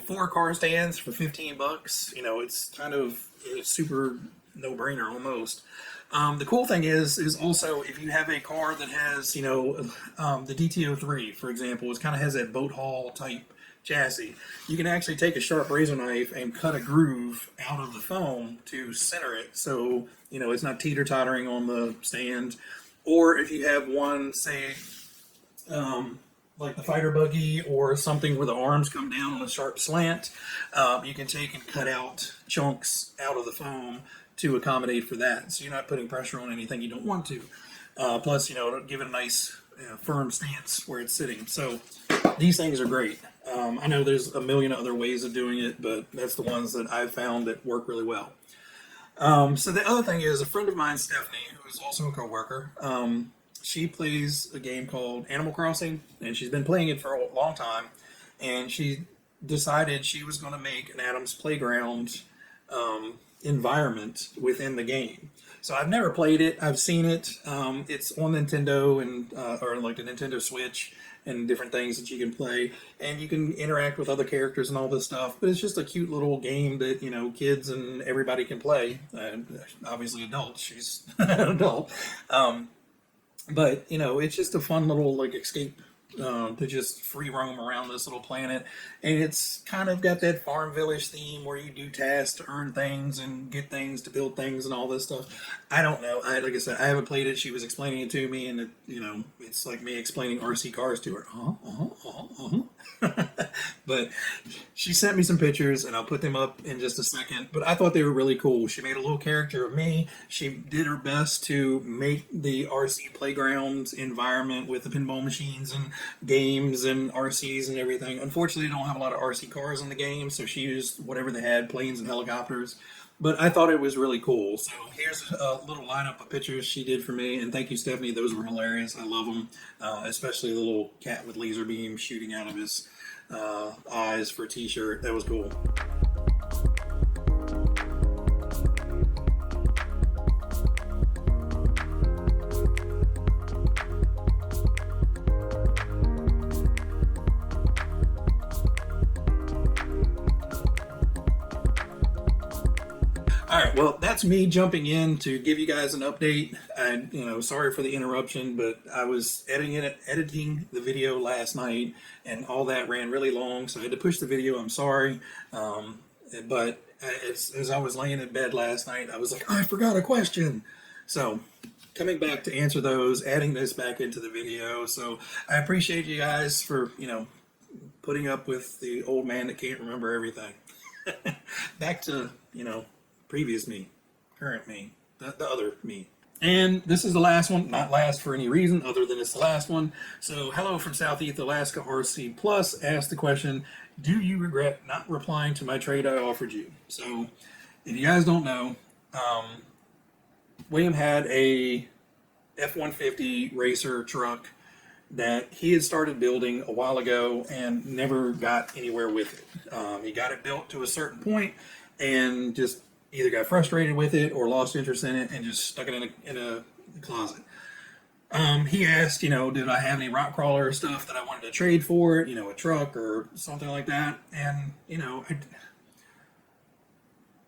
4 car stands for $15. It's kind of a super no-brainer almost. The cool thing is also if you have a car that has, the DTO3, for example, it kind of has that boat haul type chassis. You can actually take a sharp razor knife and cut a groove out of the foam to center it, so it's not teeter-tottering on the stand. Or if you have one, say, like the fighter buggy or something where the arms come down on a sharp slant, you can take and cut out chunks out of the foam to accommodate for that. So you're not putting pressure on anything you don't want to. Plus, give it a nice firm stance where it's sitting. So these things are great. I know there's a million other ways of doing it, but that's the ones that I've found that work really well. So the other thing is a friend of mine, Stephanie, who is also a coworker, she plays a game called Animal Crossing, and she's been playing it for a long time, and she decided she was going to make an Addams Playground environment within the game. So I've never played it. I've seen it. It's on Nintendo and or like the Nintendo Switch and different things that you can play, and you can interact with other characters and all this stuff. But it's just a cute little game that, you know, kids and everybody can play. Obviously adults. She's an adult. But, you know, it's just a fun little, like, escape to just free roam around this little planet. And it's kind of got that farm village theme where you do tasks to earn things and get things to build things and all this stuff. I don't know. Like I said, I haven't played it. She was explaining it to me, and, you know, it's like me explaining RC cars to her. But she sent me some pictures, and I'll put them up in just a second. But I thought they were really cool. She made a little character of me. She did her best to make the RC playground environment with the pinball machines and games and RCs and everything. Unfortunately, they don't have a lot of RC cars in the game, so she used whatever they had, planes and helicopters. But I thought it was really cool. So here's a little lineup of pictures she did for me. And thank you, Stephanie. Those were hilarious. I love them. Especially the little cat with laser beam shooting out of his eyes for a t-shirt. That was cool. All right, well, that's me jumping in to give you guys an update. Sorry for the interruption, but I was editing the video last night, and all that ran really long, so I had to push the video. I'm sorry, but as I was laying in bed last night, I was like, I forgot a question. So coming back to answer those, adding this back into the video. So I appreciate you guys for, you know, putting up with the old man that can't remember everything. Back to, you know, previous me, current me, the other me. And this is the last one, not last for any reason other than it's the last one. So hello from Southeast Alaska RC Plus asked the question, do you regret not replying to my trade I offered you? So if you guys don't know, William had a F-150 racer truck that he had started building a while ago and never got anywhere with it. He got it built to a certain point and just either got frustrated with it or lost interest in it and just stuck it in a closet. He asked, you know, did I have any rock crawler stuff that I wanted to trade for it, you know, a truck or something like that. And, you know,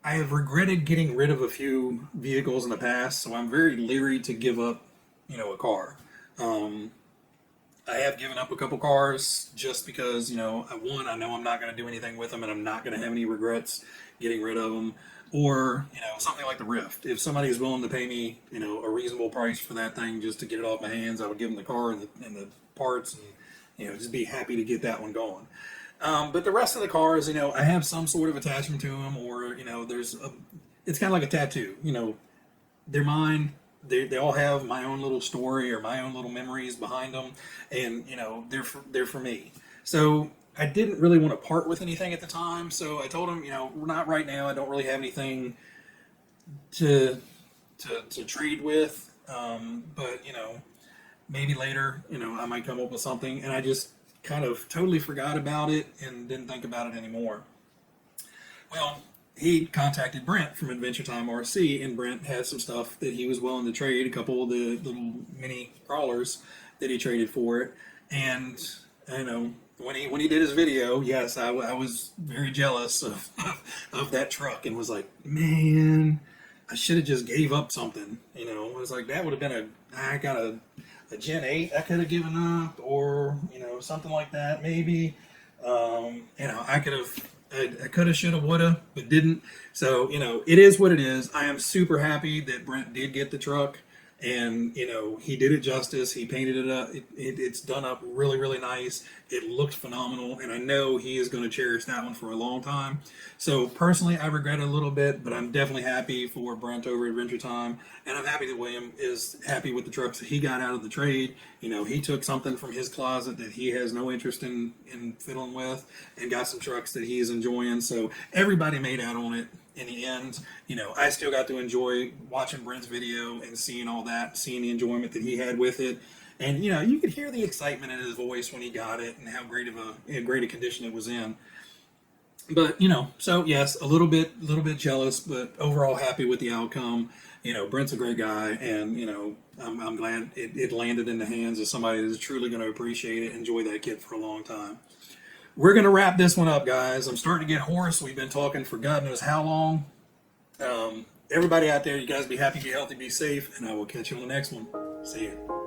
I have regretted getting rid of a few vehicles in the past, so I'm very leery to give up, you know, a car. I have given up a couple cars just because, you know, I know I'm not going to do anything with them and I'm not going to have any regrets getting rid of them. Or, you know, something like the Rift. If somebody is willing to pay me, you know, a reasonable price for that thing just to get it off my hands, I would give them the car and the parts and, you know, just be happy to get that one going. But the rest of the cars, you know, I have some sort of attachment to them, or, you know, it's kind of like a tattoo. You know, they're mine. They all have my own little story or my own little memories behind them, and, you know, they're for me. So I didn't really want to part with anything at the time, so I told him, you know, not right now. I don't really have anything to trade with, but, you know, maybe later, you know, I might come up with something. And I just kind of totally forgot about it and didn't think about it anymore. Well, he contacted Brent from Adventure Time RC, and Brent had some stuff that he was willing to trade, a couple of the little mini crawlers that he traded for it. And I know when he did his video, yes, I was very jealous of that truck and was like, man, I should have just gave up something. You know, I was like, that would have been I got a Gen 8 I could have given up, or, you know, something like that maybe. You know, I could have, should have, would have, but didn't. So, you know, it is what it is. I am super happy that Brent did get the truck, and, you know, he did it justice. He painted it up. It's done up really, really nice. It looked phenomenal, and I know he is going to cherish that one for a long time. So, personally, I regret it a little bit, but I'm definitely happy for Brent over at Adventure Time, and I'm happy that William is happy with the trucks that he got out of the trade. You know, he took something from his closet that he has no interest in fiddling with and got some trucks that he is enjoying. So, everybody made out on it. In the end, you know, I still got to enjoy watching Brent's video and seeing all that, seeing the enjoyment that he had with it. And, you know, you could hear the excitement in his voice when he got it and how great a condition it was in. But, you know, so yes, a little bit jealous, but overall happy with the outcome. you know, Brent's a great guy, and you know, I'm glad it landed in the hands of somebody that's truly going to appreciate it, enjoy that kit for a long time. We're going to wrap this one up, guys. I'm starting to get hoarse. We've been talking for God knows how long. Everybody out there, you guys be happy, be healthy, be safe, and I will catch you on the next one. See you.